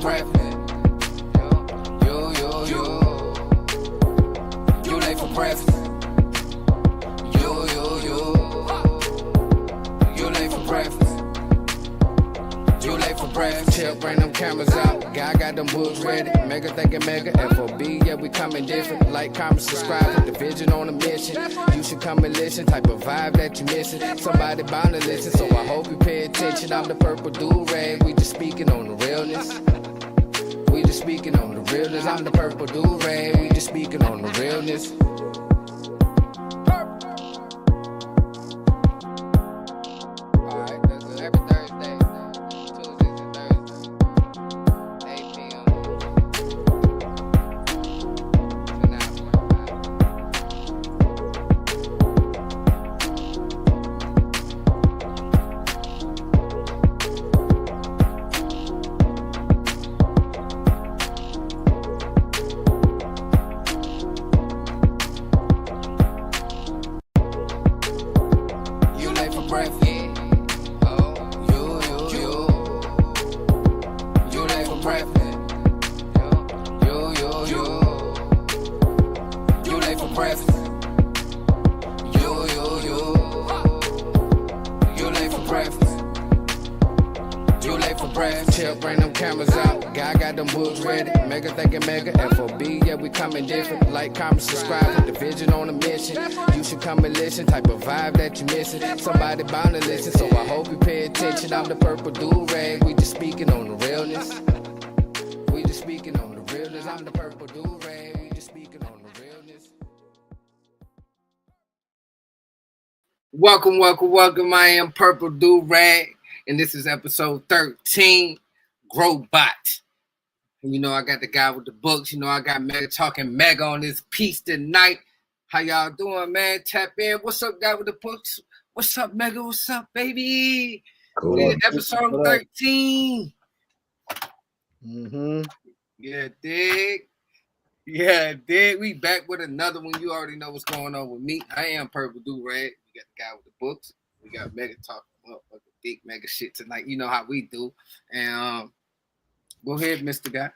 breakfast. You late for breakfast. You late for breakfast. You late for breakfast. Chill, bring them cameras out. Guy got them books ready. Mega thinking mega. FOB, yeah, we coming different. Like, comment, subscribe. Put the vision on a mission. You should come and listen. Type of vibe that you missing. Somebody bound to listen, so I hope you pay attention. I'm the purple do-rag. We just speaking on the realness. We just speaking on the realness. I'm the purple do-rag. We just speaking on the realness. Chill, bring them cameras out. Guy got them books ready. Mega thinking mega. FOB, yeah, we coming different. Like, comment, subscribe. Put the vision on a mission. You should come and listen. Type of vibe that you missing. Somebody bound to listen, so I hope you pay attention. I'm the purple do-rag. We just speaking on the realness. We just speaking on the realness. I'm the purple do-rag. We just speaking on the realness. Welcome. I am Purple Do-Rag, and this is episode 13, Grobot. And you know, I got the guy with the books. You know, I got Mega talking Mega on this piece tonight. How y'all doing, man? Tap in. What's up, guy with the books? What's up, Mega? What's up, baby? Cool. Episode 13. Yeah, dig. We back with another one. You already know what's going on with me. I am Purple Do-Rag. We got the guy with the books. We got Mega talking motherfucking big Mega shit tonight. You know how we do. And go ahead, Mr. Guy.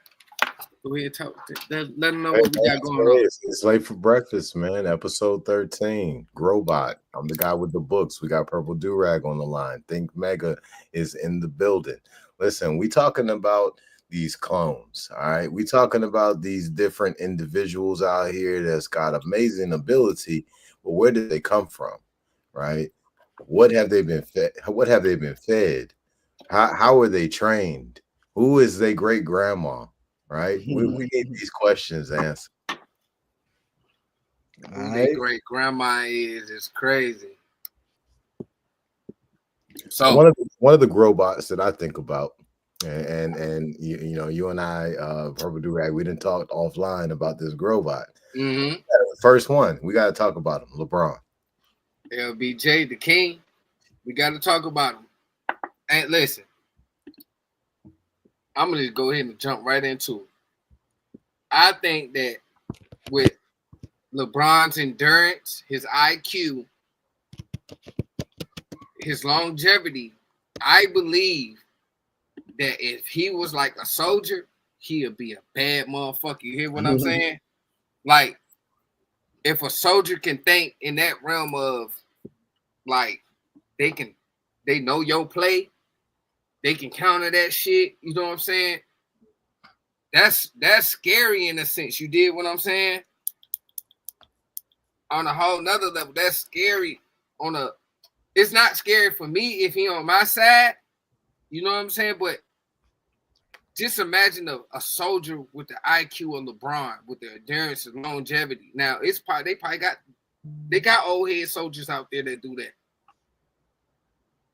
Go ahead, talk. Let them know what we got going on. It's late for breakfast, man. Episode 13, Grobot. I'm the guy with the books. We got Purple Do-Rag on the line. Think Mega is in the building. Listen, we talking about these clones, all right? We talking about these different individuals out here that's got amazing ability, but where did they come from, right? What have they been fed? What have they been fed? How are they trained? Who is their great grandma? Right? We need these questions answered. Who their great grandma is crazy. So one of the Grobots that I think about, and you know, you and I, Purple Do-Rag, we didn't talk offline about this Grobot. The first one, we got to talk about him, LeBron. LBJ, the king. We got to talk about him. And listen, I'm going to go ahead and jump right into it. I think that with LeBron's endurance, his IQ, his longevity, I believe that if he was like a soldier, he'd be a bad motherfucker. You hear what I'm saying? Like, if a soldier can think in that realm of, like, they know your play, they can counter that shit, you know what I'm saying? That's scary in a sense. You did what I'm saying? On a whole nother level, that's scary. It's not scary for me if he on my side, you know what I'm saying? But just imagine a soldier with the IQ of LeBron, with the endurance and longevity. Now they probably got old head soldiers out there that do that.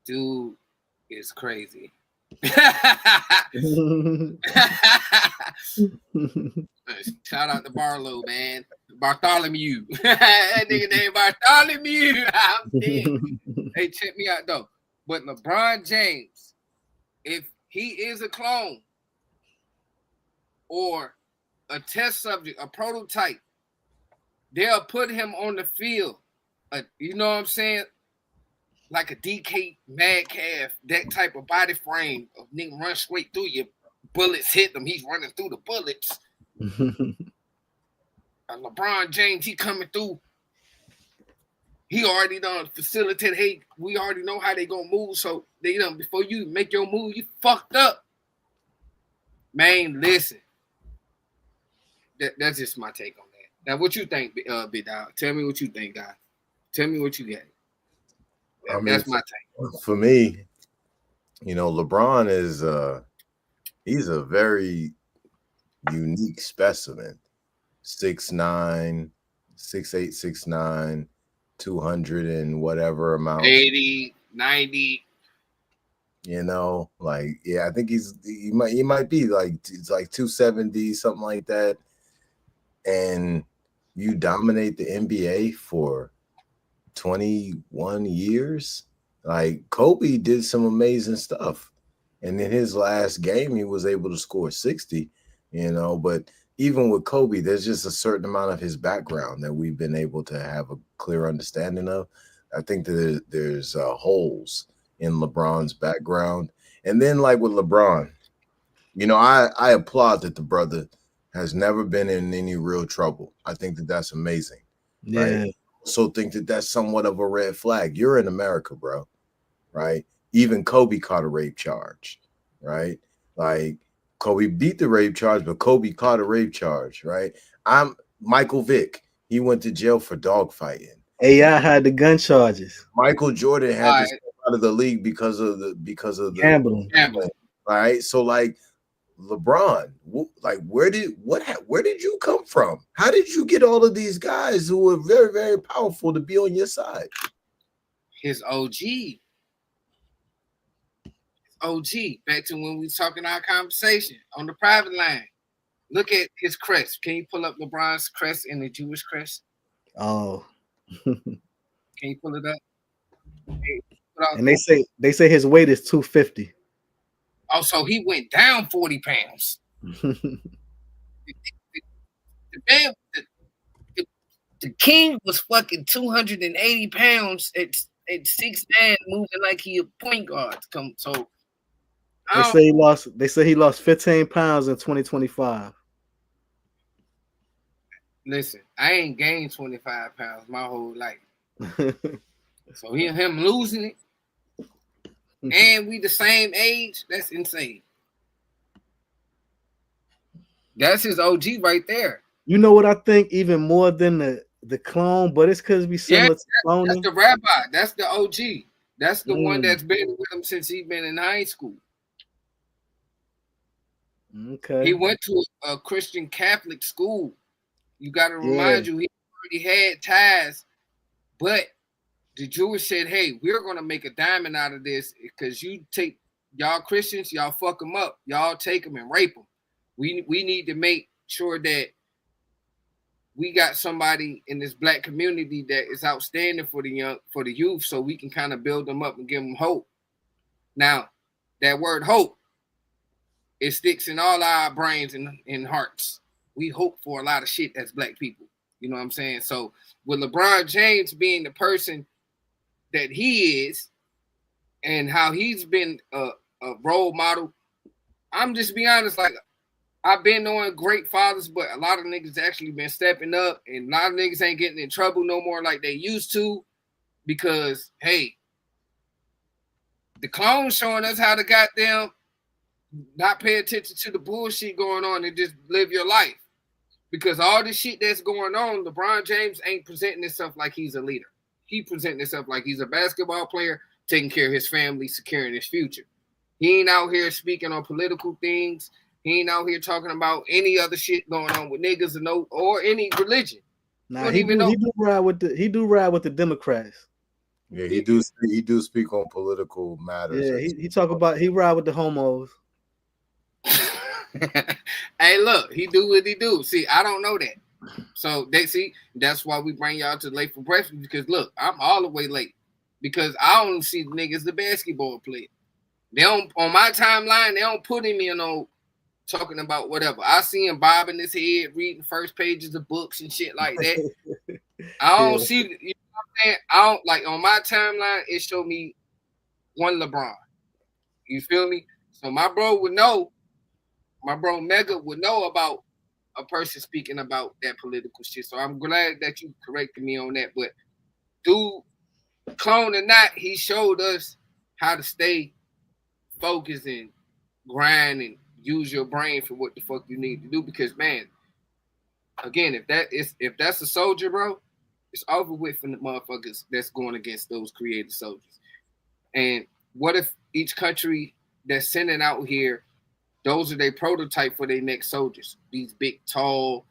Dude is crazy. Shout out to Barlow, man. Bartholomew. That nigga named Bartholomew. I'm dead. Hey, check me out though. But LeBron James, if he is a clone or a test subject, a prototype, they'll put him on the field. You know what I'm saying? Like a DK Metcalf, that type of body frame of nigga run straight through you, bullets hit him. He's running through the bullets. LeBron James, he coming through. He already done facilitate. Hey, we already know how they gonna move. So they before you make your move, you fucked up. Man, listen. That's just my take on that. Now, what you think, Big Dog? Tell me what you think, Guy. Tell me what you got. That's my take. For me, LeBron is he's a very unique specimen. 6'9", 6'8", 6'9", 200 and whatever amount. 80, 90. I think he might be it's like 270, something like that. And you dominate the NBA for 21 years. Like Kobe did some amazing stuff. And in his last game, he was able to score 60, but even with Kobe, there's just a certain amount of his background that we've been able to have a clear understanding of. I think that there's holes in LeBron's background. And then like with LeBron, I applaud that the brother has never been in any real trouble. I think that that's amazing. Yeah. Right? So think that that's somewhat of a red flag. You're in America, bro. Right? Even Kobe caught a rape charge. Right? Like Kobe beat the rape charge, but Kobe caught a rape charge. Right? I'm Michael Vick. He went to jail for dogfighting. AI had the gun charges. Michael Jordan had to step out of the league because of the gambling. All right. So like LeBron, where did you come from? How did you get all of these guys who were very, very powerful to be on your side? His OG. Back to when we was talking our conversation on the private line. Look at his crest. Can you pull up LeBron's crest and the Jewish crest? Oh. Can you pull it up? And they say his weight is 250. Oh, so he went down 40 pounds. The king was fucking 280 pounds at 6'9", moving like he a point guard. They say he lost 15 pounds in 2025. Listen, I ain't gained 25 pounds my whole life. So him losing it, and we the same age, that's insane. That's his OG right there. You know what I think even more than the clone, but it's because we similar to cloning. That's the rabbi. That's the OG. That's the one that's been with him since he's been in high school. Okay. He went to a Christian Catholic school. You got to remind you, he already had ties, but the Jewish said, hey, we're going to make a diamond out of this because you take y'all Christians, y'all fuck them up. Y'all take them and rape them. We need to make sure that we got somebody in this black community that is outstanding for the youth so we can kind of build them up and give them hope. Now, that word hope, it sticks in all our brains and hearts. We hope for a lot of shit as black people. You know what I'm saying? So with LeBron James being the person that he is and how he's been a role model, I'm just be honest, like I've been knowing great fathers, but a lot of niggas actually been stepping up and a lot of niggas ain't getting in trouble no more like they used to because, hey, the clone's showing us how to goddamn not pay attention to the bullshit going on and just live your life. Because all this shit that's going on, LeBron James ain't presenting himself like he's a leader. He presenting himself like he's a basketball player, taking care of his family, securing his future. He ain't out here speaking on political things. He ain't out here talking about any other shit going on with niggas or any religion. Nah, he do ride with the Democrats. Yeah, he do speak on political matters. Yeah, he ride with the homos. Hey, look, he do what he do. See, I don't know that. So that's why we bring y'all to Late for Breakfast because look, I'm all the way late because I only see the niggas the basketball player. They don't on my timeline. They don't put him in on talking about whatever. I see him bobbing his head, reading first pages of books and shit like that. I don't see. You know what I'm saying? I don't like on my timeline. It showed me one LeBron. You feel me? So my bro would know my bro Mega would know about a person speaking about that political shit. So I'm glad that you corrected me on that. But dude, clone or not, he showed us how to stay focused and grind and use your brain for what the fuck you need to do. Because man, again, if that's a soldier, bro, it's over with for the motherfuckers that's going against those creative soldiers. And what if each country that's sending out here, those are their prototype for their next soldiers? These big, tall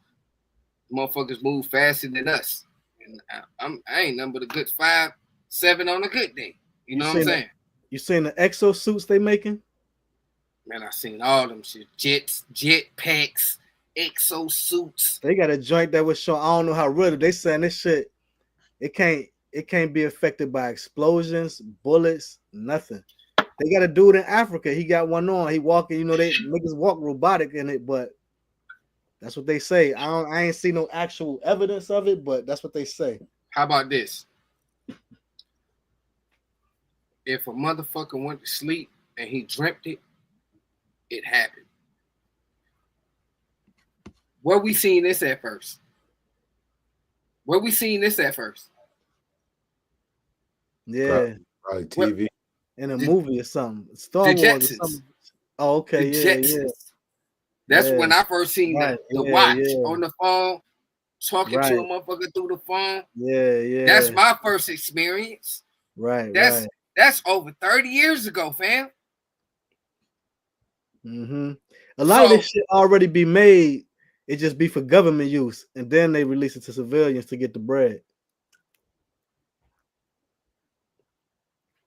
motherfuckers move faster than us. And I ain't nothing but a good 5'7" on a good day. You know what I'm saying? You seen the exosuits they making? Man, I seen all them shit. Jet packs, exosuits. They got a joint that was showing. I don't know how real they saying this shit. It can't be affected by explosions, bullets, nothing. They got a dude in Africa. He got one on. He walking. You know, they niggas walk robotic in it, but that's what they say. I ain't seen no actual evidence of it, but that's what they say. How about this? If a motherfucker went to sleep and he dreamt it, it happened. Where we seen this at first? Yeah. Probably TV. In a movie or something. Star Wars Jetsons. or something. Oh, okay. Yeah. That's when I first seen the watch on the phone, talking to a motherfucker through the phone. Yeah. That's my first experience. That's over 30 years ago, fam. Mm-hmm. A lot of this shit already be made. It just be for government use, and then they release it to civilians to get the bread.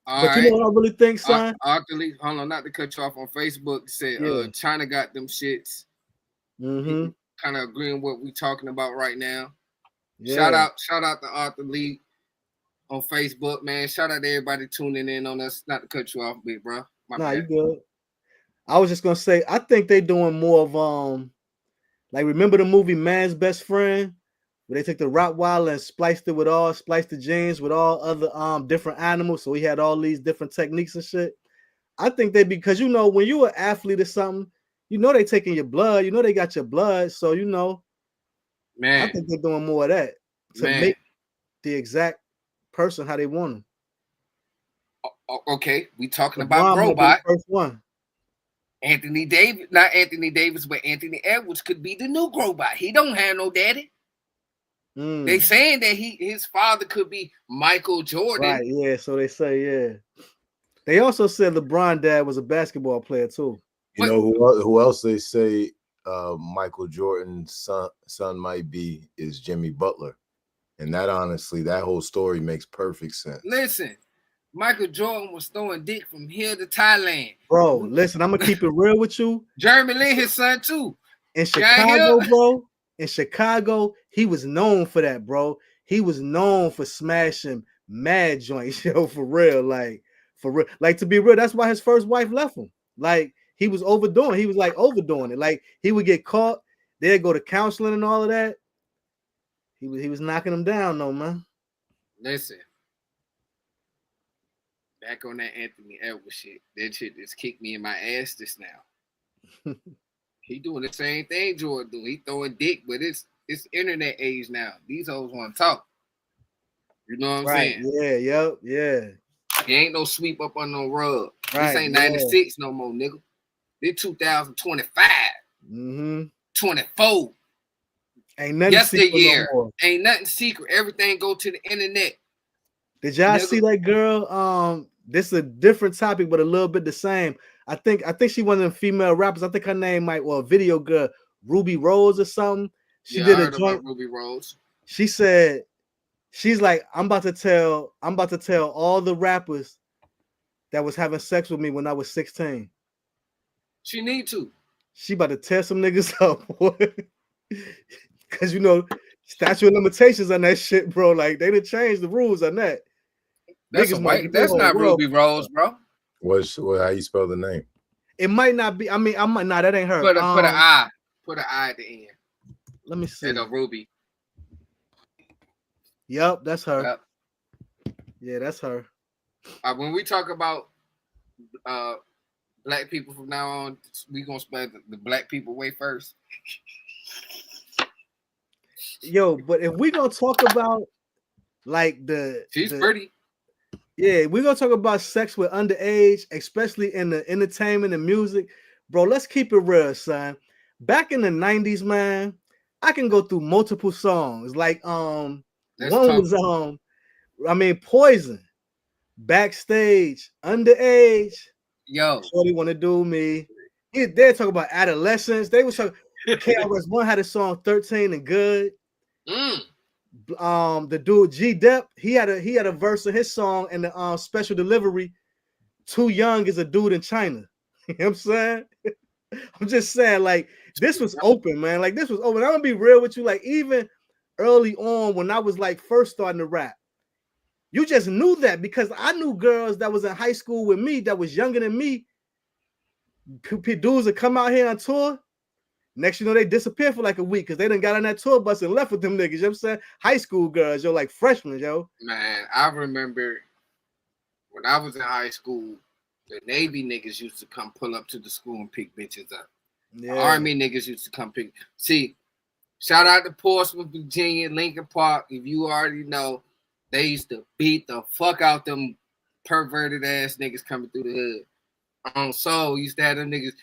But you know what I really think, son? Hold on, not to cut you off on Facebook. Said China got them shits. Mm-hmm. Kind of agreeing with what we talking about right now. Yeah. Shout out to Arthur Lee on Facebook, man. Shout out to everybody tuning in on us. Not to cut you off, big bro. Nah, you good. I was just gonna say, I think they doing more of like, remember the movie Man's Best Friend, where they took the Rottweiler and spliced the genes with all other different animals, so he had all these different techniques and shit. I think because you know, when you an athlete or something, you know they taking your blood, you know they got your blood, so you know, man, I think they're doing more of that to make the exact person how they want them. Okay, we talking about Grobot. First one. Anthony Davis, not Anthony Davis, but Anthony Edwards could be the new Grobot. He don't have no daddy. They saying that his father could be Michael Jordan. Right, yeah, so they say, yeah. They also said LeBron dad was a basketball player too. You know who else they say Michael Jordan's son might be is Jimmy Butler. And that honestly, that whole story makes perfect sense. Listen, Michael Jordan was throwing dick from here to Thailand. Bro, listen, I'm gonna keep it real with you. Jeremy Lin, his son too. In Chicago, bro. In Chicago, he was known for that, bro. He was known for smashing mad joints, yo, for real. Like, to be real, that's why his first wife left him. Like, he was overdoing. He was like overdoing it. Like, he would get caught. They'd go to counseling and all of that. He was knocking them down, though, man. Listen. Back on that Anthony Edwards shit. That shit just kicked me in my ass just now. He doing the same thing Jordan do. He throwing dick, but it's internet age now. These hoes want to talk. You know what I'm saying? Yeah. He ain't no sweep up on no rug. This ain't 96 no more, nigga. This 2025. 24. Ain't nothing secret no more. Ain't nothing secret. Everything go to the internet. Did y'all see that girl? This is a different topic, but a little bit the same. I think she one of them female rappers. I think her name video girl, Ruby Rose or something. She did a joint. Ruby Rose. She said, she's like, I'm about to tell all the rappers that was having sex with me when I was 16. She need to. She about to tear some niggas up, boy. Cause you know, statute of limitations on that shit, bro. Like they done changed the rules on that. That's not Ruby Rose, bro. How you spell the name? It might not be. I mean, that ain't her. Put an I. Put an I at the end. Let me see. And a Ruby. Yep, that's her. Yep. Yeah, that's her. When we talk about black people from now on. We gonna spell the black people way first. Yo, but if we gonna talk about like she's pretty. Yeah, we're gonna talk about sex with underage, especially in the entertainment and music, bro. Let's keep it real, son. Back in the 90s, man, I can go through multiple songs. Like one was Poison, Backstage, Underage. Yo, Shorty Wanna Do Me. They're talking about adolescence. They was talking. KRS-One had a song 13 and Good. The dude G Dep, he had a verse of his song in the special delivery. Too Young is a dude in China. You know what I'm saying? I'm just saying, like, this was open, man. Like, this was open. I'm gonna be real with you. Like, even early on, when I was like first starting to rap, you just knew that because I knew girls that was in high school with me that was younger than me. Dudes that come out here on tour. Next, you know, they disappear for like a week because they done got on that tour bus and left with them niggas. You know what I'm saying? High school girls, yo, like freshmen, yo. Man, I remember when I was in high school, the Navy niggas used to come pull up to the school and pick bitches up. Yeah. The Army niggas used to come pick. See, shout out to Portsmouth, Virginia, Lincoln Park. If you already know, they used to beat the fuck out them perverted ass niggas coming through the hood. On Soul, used to have them niggas.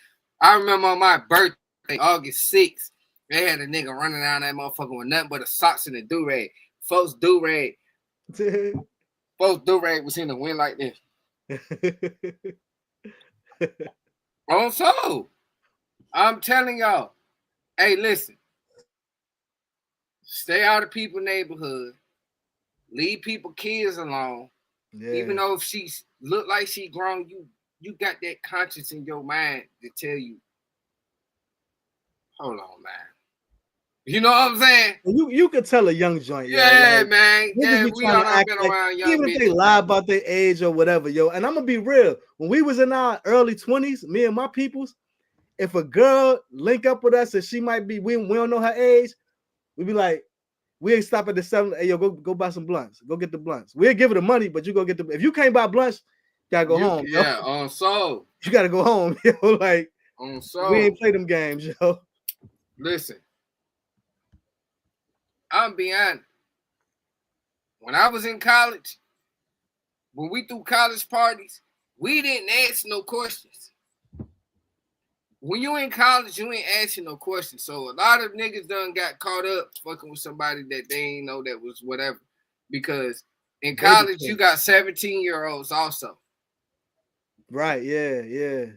I remember on my birthday, August 6th, they had a nigga running down that motherfucker with nothing but a socks and a do-rag. Folks do-rag was in the wind like this. On Soul. I'm telling y'all, hey, listen. Stay out of people's neighborhood. Leave people kids alone. Yeah. Even though if she look like she grown, you got that conscience in your mind to tell you, hold on, man. You know what I'm saying? You could tell a young joint. Yeah, like, man. Yeah, we all been around young even if they lie about their age or whatever, yo. And I'm gonna be real. When we was in our early 20s, me and my peoples, if a girl link up with us and she might be, we don't know her age, we be like, we ain't stop at the 7. Hey, yo, go buy some blunts. Go get the blunts. We'll give her the money, but you go get the. If you can't buy blunts, you gotta go home. Yeah, yo. On Soul. You gotta go home, yo. Like, On Soul. We ain't play them games, yo. Listen, I'm being honest. When I was in college, when we threw college parties, we didn't ask no questions. When you in college, you ain't asking no questions. So a lot of niggas done got caught up fucking with somebody that they ain't know that was whatever. Because in college, you got 17-year-olds also. Right, yeah. You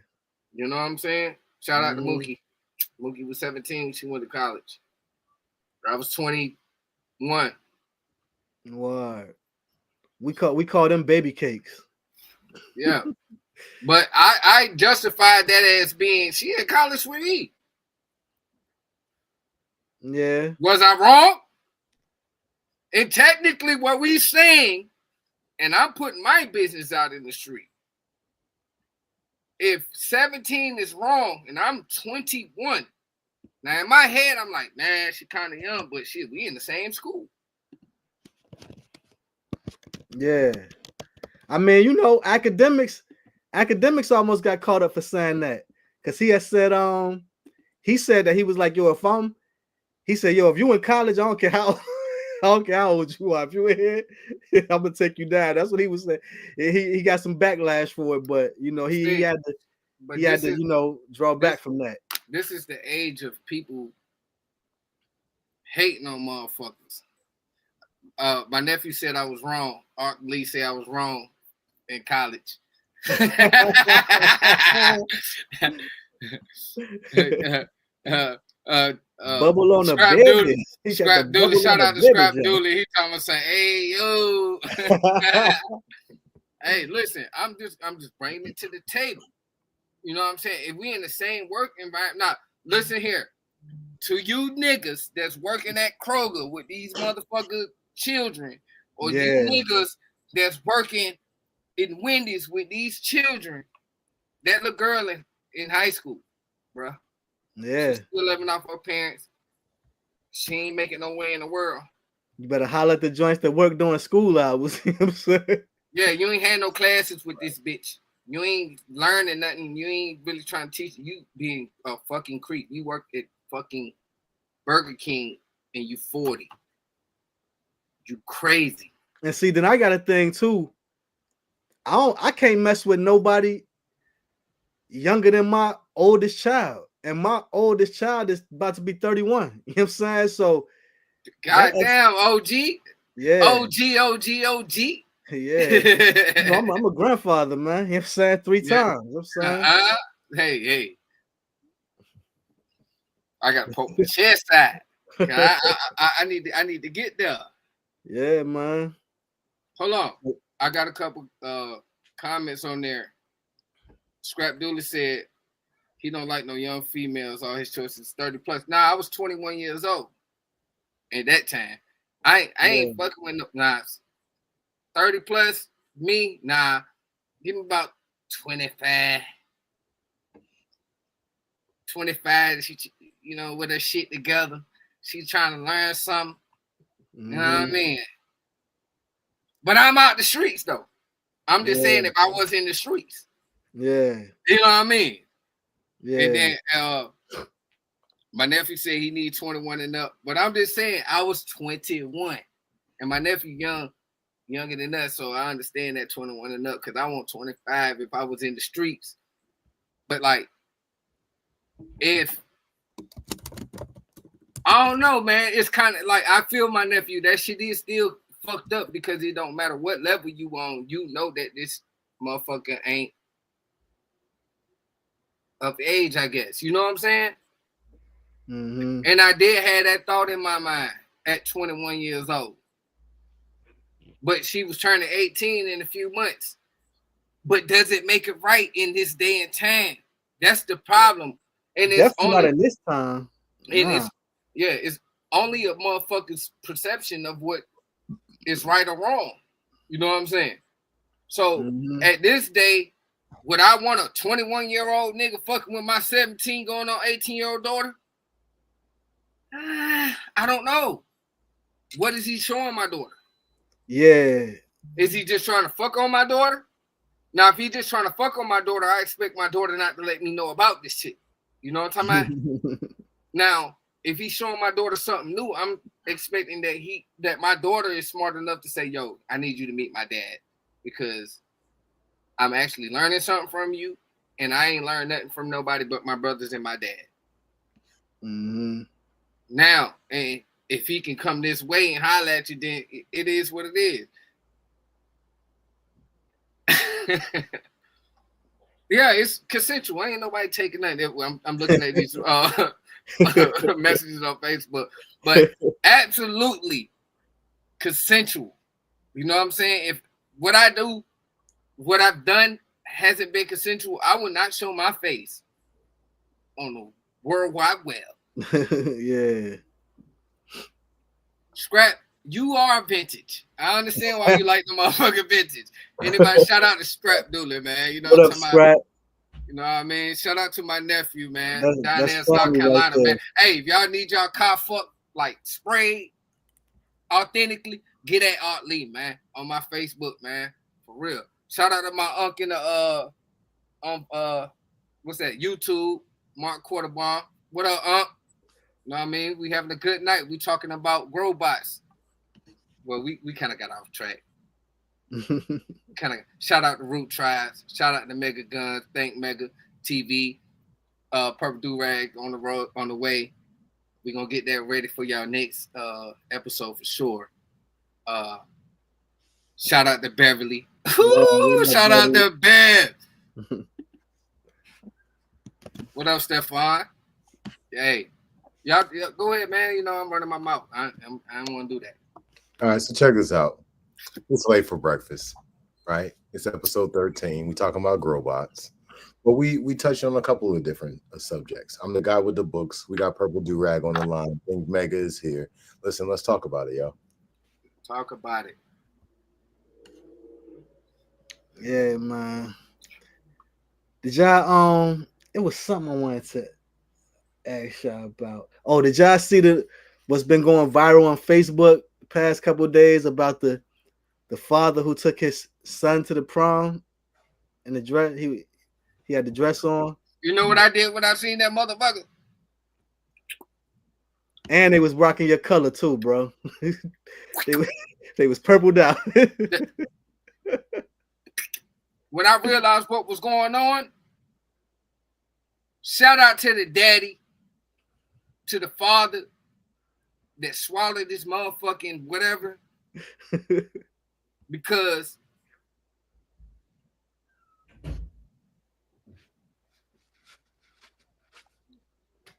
know what I'm saying? Shout out to Mookie. Mookie was 17 when she went to college. I was 21. What? We call them baby cakes. Yeah. But I justified that as being she in college with me. Yeah. Was I wrong? And technically what we saying, and I'm putting my business out in the street. If 17 is wrong and I'm 21, now in my head I'm like, man, she kind of young, but shit, we in the same school. Yeah. I mean, you know, academics almost got caught up for saying that. Because he had said, he said that he was like, yo, if you in college, I don't care how old you are. If you in here, I'm gonna take you down. That's what he was saying. He got some backlash for it, but you know, he had to, you know, draw back from that. This is the age of people hating on motherfuckers. My nephew said I was wrong. Art Lee said I was wrong in college. Bubble on the baby. Scrap Dooley. Shout out to Scrap Dooley. He talking about saying, "Hey yo, hey, listen, I'm just bringing it to the table." You know what I'm saying? If we in the same work environment, now listen here, to you niggas that's working at Kroger with these motherfucker children, or you niggas that's working in Wendy's with these children, that little girl in high school, bruh. Yeah. She's still living off her parents. She ain't making no way in the world. You better holler at the joints that work during school hours. You know what I'm saying? Yeah, you ain't had no classes with this bitch. You ain't learning nothing. You ain't really trying to teach. You being a fucking creep. You work at fucking Burger King and you 40. You crazy. And see, then I got a thing too. I can't mess with nobody younger than my oldest child. And my oldest child is about to be 31. You know what I'm saying? So goddamn OG. Yeah. OG. Yeah. I'm a grandfather, man. You know what I'm saying? 3 times. You know what I'm saying? Hey. I gotta poke the chest out. I need to get there. Yeah, man. Hold on. I got a couple comments on there. Scrap Dooley said he don't like no young females. All his choices 30 plus. Nah, I was 21 years old at that time. I ain't fucking with no 30 plus me. Nah, give me about 25. 25. She, with her shit together. She's trying to learn something. You know what I mean? But I'm out the streets though. I'm just saying if I was in the streets. Yeah. You know what I mean? Yeah. And then my nephew said he needs 21 and up. But I'm just saying I was 21. And my nephew younger than us, so I understand that 21 and up because I want 25 if I was in the streets. But like if I don't know, man, it's kind of like I feel my nephew, that shit is still fucked up because it don't matter what level you on, you know that this motherfucker ain't of age, I guess. You know what I'm saying? Mm-hmm. And I did have that thought in my mind at 21 years old. But she was turning 18 in a few months. But does it make it right in this day and time? That's the problem. And it's definitely not in this time. It's only a motherfucker's perception of what is right or wrong. You know what I'm saying? So at this day, would I want a 21-year-old nigga fucking with my 17 going on 18-year-old daughter? I don't know. What is he showing my daughter? Yeah. Is he just trying to fuck on my daughter? Now, if he just trying to fuck on my daughter, I expect my daughter not to let me know about this shit. You know what I'm talking about? Now, if he's showing my daughter something new, I'm expecting that my daughter is smart enough to say, yo, I need you to meet my dad because I'm actually learning something from you, and I ain't learned nothing from nobody but my brothers and my dad. Mm-hmm. Now, and if he can come this way and holler at you, then it is what it is. Yeah, it's consensual. Ain't nobody taking nothing. I'm looking at these messages on Facebook, but absolutely consensual. You know what I'm saying? If what I've done hasn't been consensual, I will not show my face on the World Wide Web. Yeah. Scrap, you are vintage. I understand why you like the motherfucking vintage. Anybody shout out to Scrap Dooley, man. You know what up, Scrap? You know what I mean? Shout out to my nephew, man. Down there in South Carolina, right, man. Hey, if y'all need y'all car fucked, like sprayed authentically, get at Art Lee, man, on my Facebook, man. For real. Shout out to my uncle in the what's that? YouTube, Mark Quarterbomb. What up, Unc? You know what I mean? We having a good night. We talking about Grobots. Well, we kind of got off track. Kind of shout out to Root Tribes. Shout out to Mega Guns. Thank Mega TV. Purple Do-Rag on the road, on the way. We're going to get that ready for y'all next episode for sure. Shout out to Beverly. Ooh, shout out to Bev. What up, Stefan? Hey. Y'all go ahead, man. You know I'm running my mouth. I don't want to do that. All right, so check this out. It's late for breakfast, right? It's episode 13. We talking about Grobots, but we touched on a couple of different subjects. I'm the guy with the books. We got Purple Do-Rag on the line. I think Mega is here. Listen, let's talk about it, yo. Talk about it. Yeah, man. Did y'all it was something I wanted to ask y'all about. Oh, did y'all see what's been going viral on Facebook the past couple of days about the father who took his son to the prom in the dress. He had the dress on. You know what I did when I seen that motherfucker? And they was rocking your color too, bro. they was purpled out. When I realized what was going on, shout out to the daddy, to the father that swallowed this motherfucking whatever. Because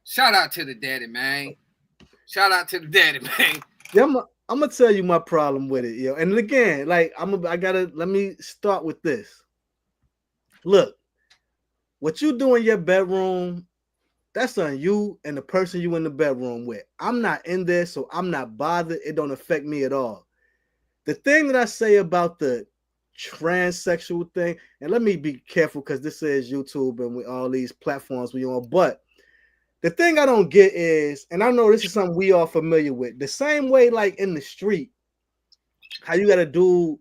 shout out to the daddy, man. Shout out to the daddy, man. Yeah, I'm gonna tell you my problem with it, yo. And again, like let me start with this. Look, what you do in your bedroom, that's on you and the person you in the bedroom with. I'm not in there, so I'm not bothered. It don't affect me at all. The thing that I say about the transsexual thing, and let me be careful because this is YouTube and with all these platforms we on, but the thing I don't get is, and I know this is something we all familiar with, the same way like in the street, how you got a dude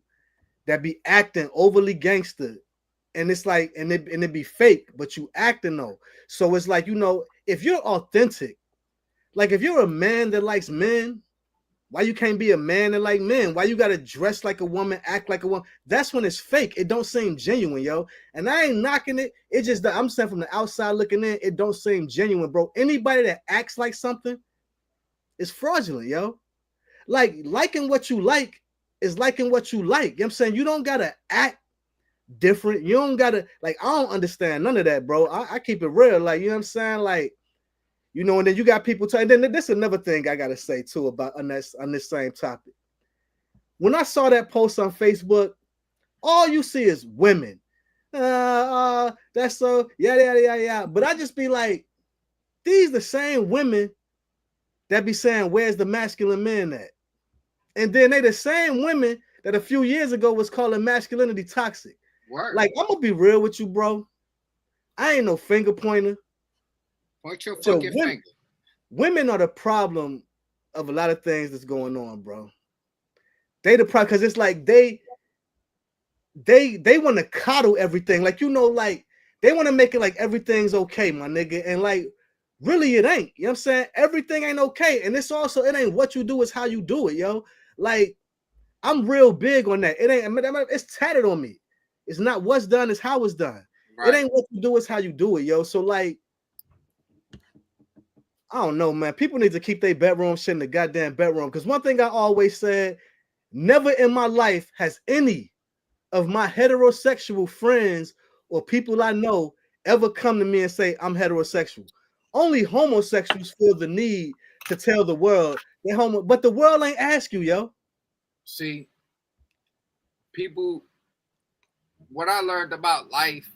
that be acting overly gangster, and it's like, and it be fake, but you acting though. So it's like, you know, if you're authentic, like if you're a man that likes men, why you can't be a man that like men? Why you gotta dress like a woman, act like a woman? That's when it's fake. It don't seem genuine, yo. And I ain't knocking it. It just that I'm saying from the outside looking in, it don't seem genuine, bro. Anybody that acts like something is fraudulent, yo. Like liking what you like is liking what you like. You know what I'm saying? You don't gotta act different. You don't gotta, like, I don't understand none of that, bro. I keep it real, like, you know what I'm saying? Like, you know, and then you got people telling. Then this is another thing I gotta say too about on this same topic. When I saw that post on Facebook, all you see is women. That's so yeah. But I just be like, these the same women that be saying, "Where's the masculine men at?" And then they the same women that a few years ago was calling masculinity toxic. Word. Like, I'm gonna be real with you, bro. I ain't no finger pointer. Point your fucking finger. Women are the problem of a lot of things that's going on, bro. They the problem because it's like they want to coddle everything. Like, you know, like they want to make it like everything's okay, my nigga. And like, really, it ain't. You know what I'm saying? Everything ain't okay. And it's also, it ain't what you do, it's how you do it, yo. Like, I'm real big on that. It ain't, it's tatted on me. It's not what's done, it's how it's done. Right. It ain't what you do, it's how you do it, yo. So like, I don't know, man. People need to keep their bedroom shit in the goddamn bedroom. Because one thing I always said, never in my life has any of my heterosexual friends or people I know ever come to me and say, I'm heterosexual. Only homosexuals feel the need to tell the world they're homo, but the world ain't ask you, yo. See, people, what I learned about life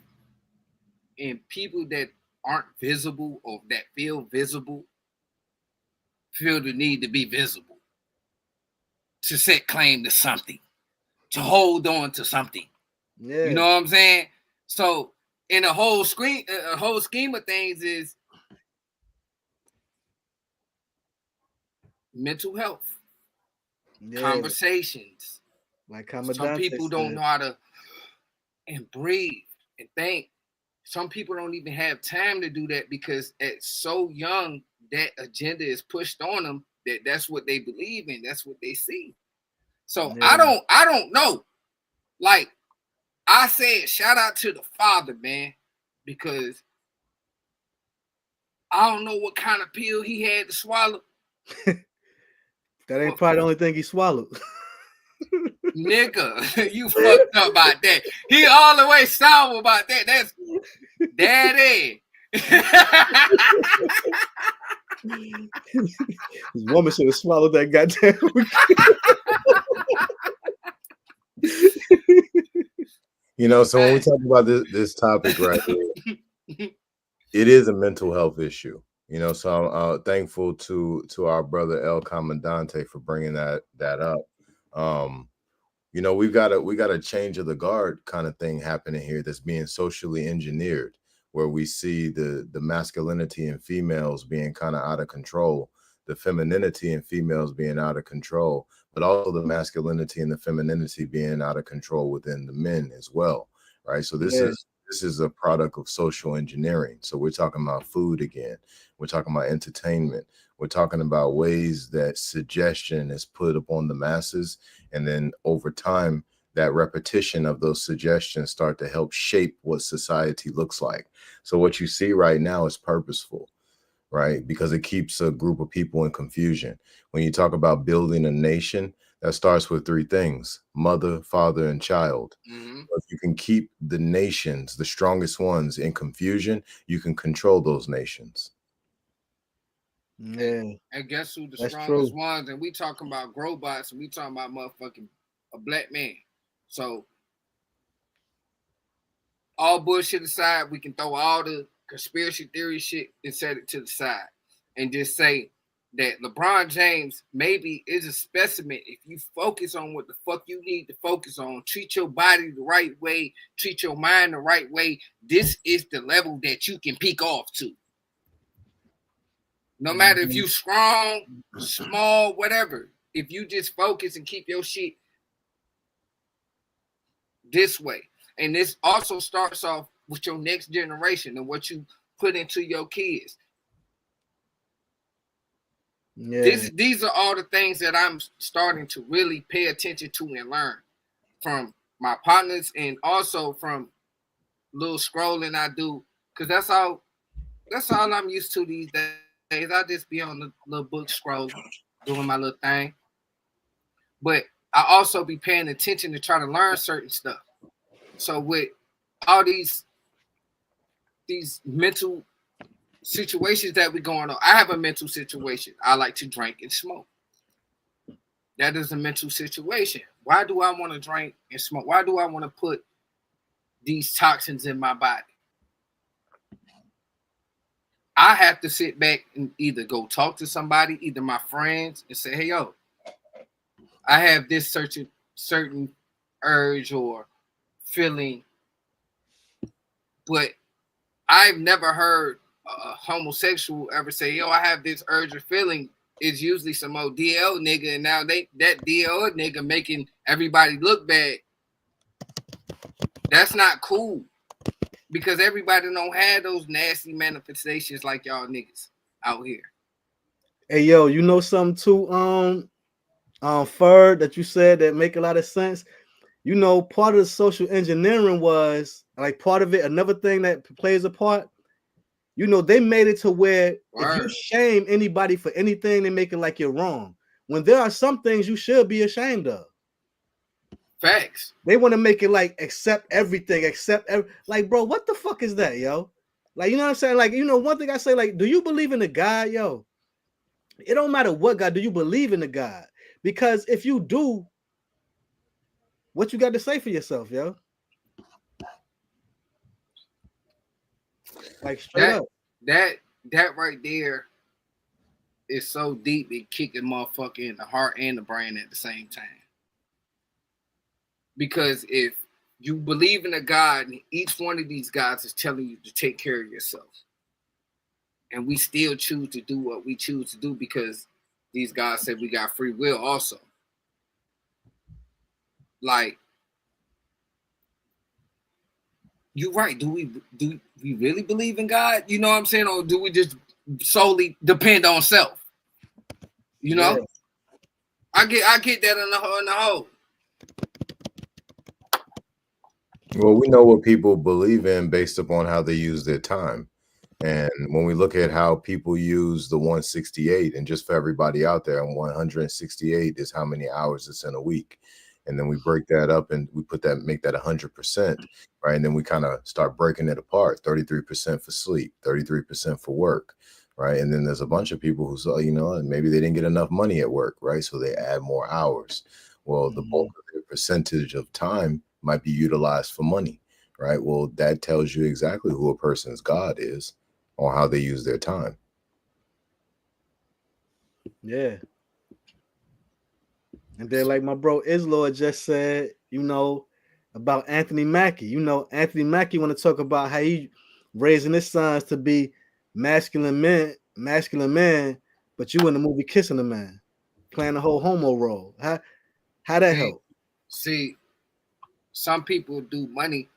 and people that aren't visible or that feel visible feel the need to be visible, to set claim to something, to hold on to something. Yeah. You know what I'm saying? So in a whole scheme of things is mental health, conversations. Like some people don't know how to and breathe and think. Some people don't even have time to do that because at so young, that agenda is pushed on them that's what they believe in. That's what they see. So I don't know. Like I said, shout out to the father, man, because I don't know what kind of pill he had to swallow. That ain't probably the only thing he swallowed. Nigga, you fucked up about that. He all the way sour about that. That's daddy. This woman should have swallowed that goddamn. You know, so when we talk about this topic right here, it is a mental health issue. You know, so I'm thankful to our brother El Comandante for bringing that up. You know, we got a change of the guard kind of thing happening here that's being socially engineered, where we see the masculinity in females being kind of out of control, the femininity in females being out of control, but also the masculinity and the femininity being out of control within the men as well, right? So this is a product of social engineering. So we're talking about food again. We're talking about entertainment. We're talking about ways that suggestion is put upon the masses, and then over time, that repetition of those suggestions start to help shape what society looks like. So what you see right now is purposeful, right? Because it keeps a group of people in confusion. When you talk about building a nation, that starts with three things: mother, father, and child. If you can keep the nations, the strongest ones, in confusion, you can control those nations. Yeah. And guess who the That's strongest true. ones? And we talking about Grobots, and we talking about motherfucking a black man. So all bullshit aside, we can throw all the conspiracy theory shit and set it to the side and just say that LeBron James maybe is a specimen if you focus on what the fuck you need to focus on, treat your body the right way, treat your mind the right way. This is the level that you can peak off to. No matter if you strong, small, whatever. If you just focus and keep your shit this way. And this also starts off with your next generation and what you put into your kids. Yeah. These are all the things that I'm starting to really pay attention to and learn from my partners and also from little scrolling I do. Because that's all I'm used to these days. I just be on the little book scroll, doing my little thing. But I also be paying attention to try to learn certain stuff. So with all these mental situations that we going on, I have a mental situation. I like to drink and smoke. That is a mental situation. Why do I want to drink and smoke? Why do I want to put these toxins in my body? I have to sit back and either go talk to somebody, either my friends, and say, hey, yo, I have this certain urge or feeling, but I've never heard a homosexual ever say, yo, I have this urge or feeling. It's usually some old DL nigga, and now that DL nigga making everybody look bad. That's not cool. Because everybody don't have those nasty manifestations like y'all niggas out here. Hey yo, you know something too, Ferg, that you said that make a lot of sense. You know, part of the social engineering was like part of it. Another thing that plays a part, you know, they made it to where if you shame anybody for anything, they make it like you're wrong. When there are some things you should be ashamed of. Facts. They want to make it like accept everything, like, bro, what the fuck is that, yo? Like, you know what I'm saying? Like, you know, one thing I say, like, do you believe in a God, yo? It don't matter what God, do you believe in a God? Because if you do, what you got to say for yourself, yo? Like straight up. That right there is so deep it kicking motherfucker in the heart and the brain at the same time. Because if you believe in a God, and each one of these gods is telling you to take care of yourself, and we still choose to do what we choose to do because these gods said we got free will also. Like, you're right. Do we really believe in God? You know what I'm saying? Or do we just solely depend on self? You know? Yeah. I get that in the whole. Well, we know what people believe in based upon how they use their time. And when we look at how people use the 168, and just for everybody out there, 168 is how many hours it's in a week. And then we break that up and we make that 100%, right? And then we kind of start breaking it apart: 33% for sleep, 33% for work, right? And then there's a bunch of people who say, you know, maybe they didn't get enough money at work, right? So they add more hours. Well, the bulk of their percentage of time might be utilized for money, right? Well, that tells you exactly who a person's God is on how they use their time. Yeah. And then, like my bro Islord just said, you know, about Anthony Mackie. You know, Anthony Mackie want to talk about how he raising his sons to be masculine men, but you in the movie kissing a man, playing the whole homo role. How that help? See, some people do money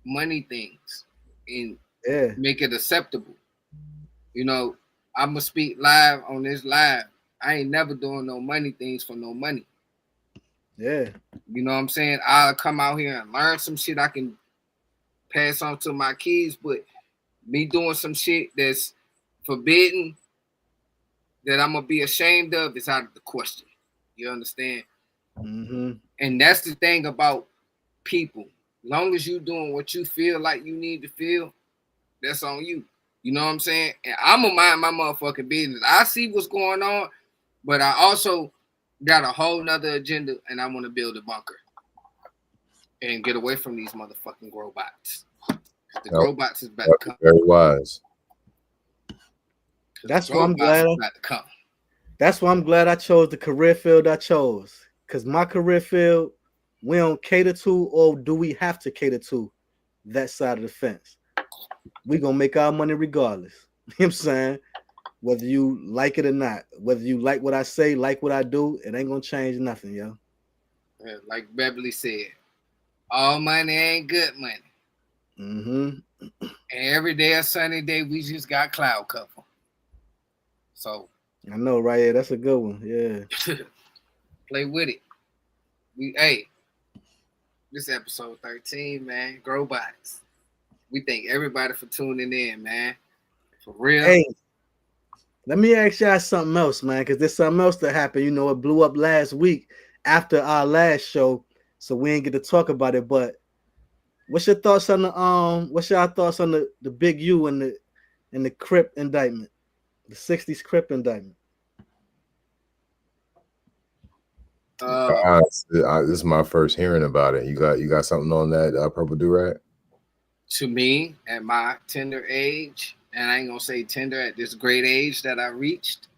money things and Yeah. make it acceptable. You know, I'm gonna speak live on this live. I ain't never doing no money things for no money. Yeah. You know what I'm saying? I'll come out here and learn some shit I can pass on to my kids, but me doing some shit that's forbidden that I'm gonna be ashamed of is out of the question. You understand? Mm-hmm. And that's the thing about people. Long as you doing what you feel like you need to feel, that's on you. You know what I'm saying? And I'm gonna mind my motherfucking business. I see what's going on, but I also got a whole nother agenda, and I want to build a bunker and get away from these motherfucking Grobots. The Grobots is about to come. Very wise. That's why I'm glad. About to come. That's why I'm glad I chose the career field I chose. Because my career field, we don't cater to, or do we have to cater to that side of the fence? We gonna make our money regardless. You know what I'm saying? Whether you like it or not, whether you like what I say, like what I do, it ain't gonna change nothing, yo. Yeah, like Beverly said, all money ain't good money. Mm-hmm. And every day a sunny day, we just got cloud cover. So I know, right? Yeah, that's a good one. Yeah. Play with it. This episode 13, man. Grobots. We thank everybody for tuning in, man. For real. Hey, let me ask y'all something else, man, because there's something else that happened. You know, it blew up last week after our last show, so we ain't get to talk about it. But what's your thoughts on the Big U and the Crip indictment, the '60s Crip indictment? This is my first hearing about it. You got something on that, Purple Do-Rag? To me, at my tender age, and I ain't gonna say tender, at this great age that I reached,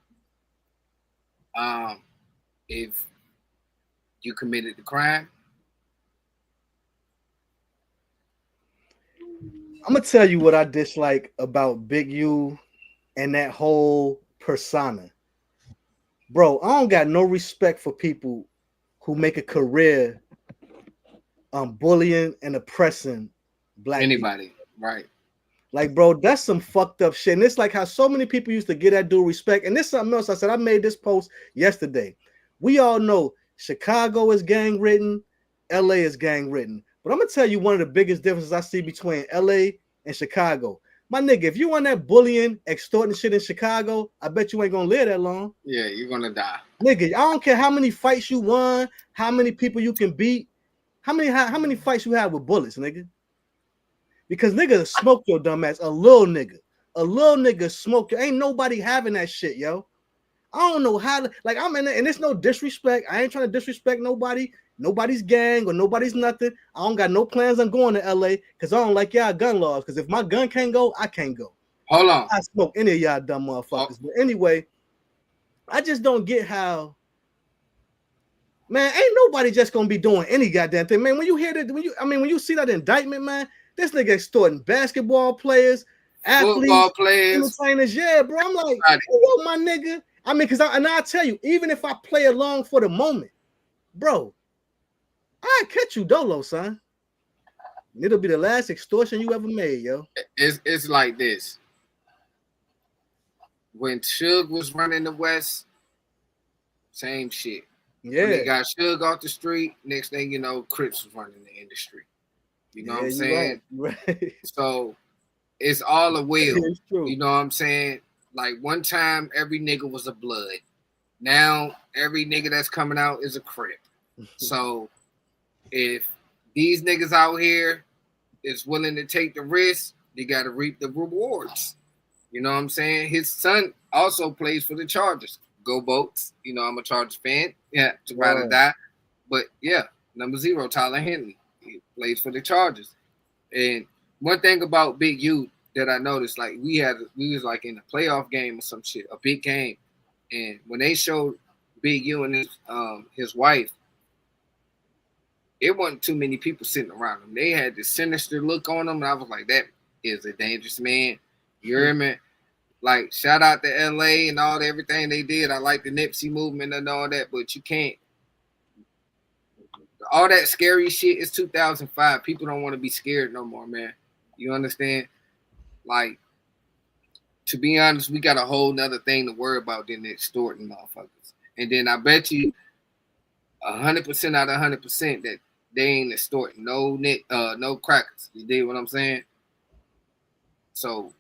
if you committed the crime, I'm gonna tell you what I dislike about Big U and that whole persona. Bro, I don't got no respect for people who make a career bullying and oppressing black anybody, people. right? Like, bro, that's some fucked up shit. And it's like how so many people used to get that due respect. And this is something else. I said I made this post yesterday. We all know Chicago is gang ridden, LA is gang ridden. But I'm gonna tell you one of the biggest differences I see between LA and Chicago. My nigga, if you on that bullying, extorting shit in Chicago, I bet you ain't gonna live that long. Yeah, you're gonna die. Nigga, I don't care how many fights you won, how many people you can beat, how many fights you have with bullets, nigga. Because nigga smoke your dumb ass, a little nigga smoke you. Ain't nobody having that shit, yo. I don't know how to, like, I'm in it, and it's no disrespect. I ain't trying to disrespect nobody's gang or nobody's nothing. I don't got no plans on going to LA because I don't like y'all gun laws. Because if my gun can't go, I can't go. Hold on. I smoke any of y'all dumb motherfuckers. But anyway, I just don't get how, man, ain't nobody just gonna be doing any goddamn thing. Man, when you hear that, when you see that indictment, man, this nigga extorting basketball players, athletes, football players, entertainers. Yeah, bro. I'm like, hey, yo, my nigga. I mean, I'll tell you, even if I play along for the moment, bro, I catch you dolo, son. It'll be the last extortion you ever made, yo. It's like this. When Suge was running the West, same shit. Yeah. When they got Suge off the street, next thing you know, Crips was running the industry. You know what I'm saying? Right. So it's all a will. It's true. You know what I'm saying? Like one time, every nigga was a blood. Now every nigga that's coming out is a Crip. So if these niggas out here is willing to take the risk, they got to reap the rewards. You know what I'm saying? His son also plays for the Chargers. Go Boats. You know, I'm a Chargers fan. Yeah, to ride or die. But yeah, number 0, Tyler Henley. He plays for the Chargers. And one thing about Big U that I noticed, like we was like in a playoff game or some shit, a big game. And when they showed Big U and his wife, it wasn't too many people sitting around them. They had this sinister look on them, and I was like, that is a dangerous man. You hear me? Like, shout out to LA and everything they did. I like the Nipsey movement and all that, but you can't. all that scary shit is 2005. People don't want to be scared no more, man. You understand? Like, to be honest, we got a whole nother thing to worry about than extorting motherfuckers. And then I bet you 100% out of 100% that they ain't extorting no crackers. You dig what I'm saying? So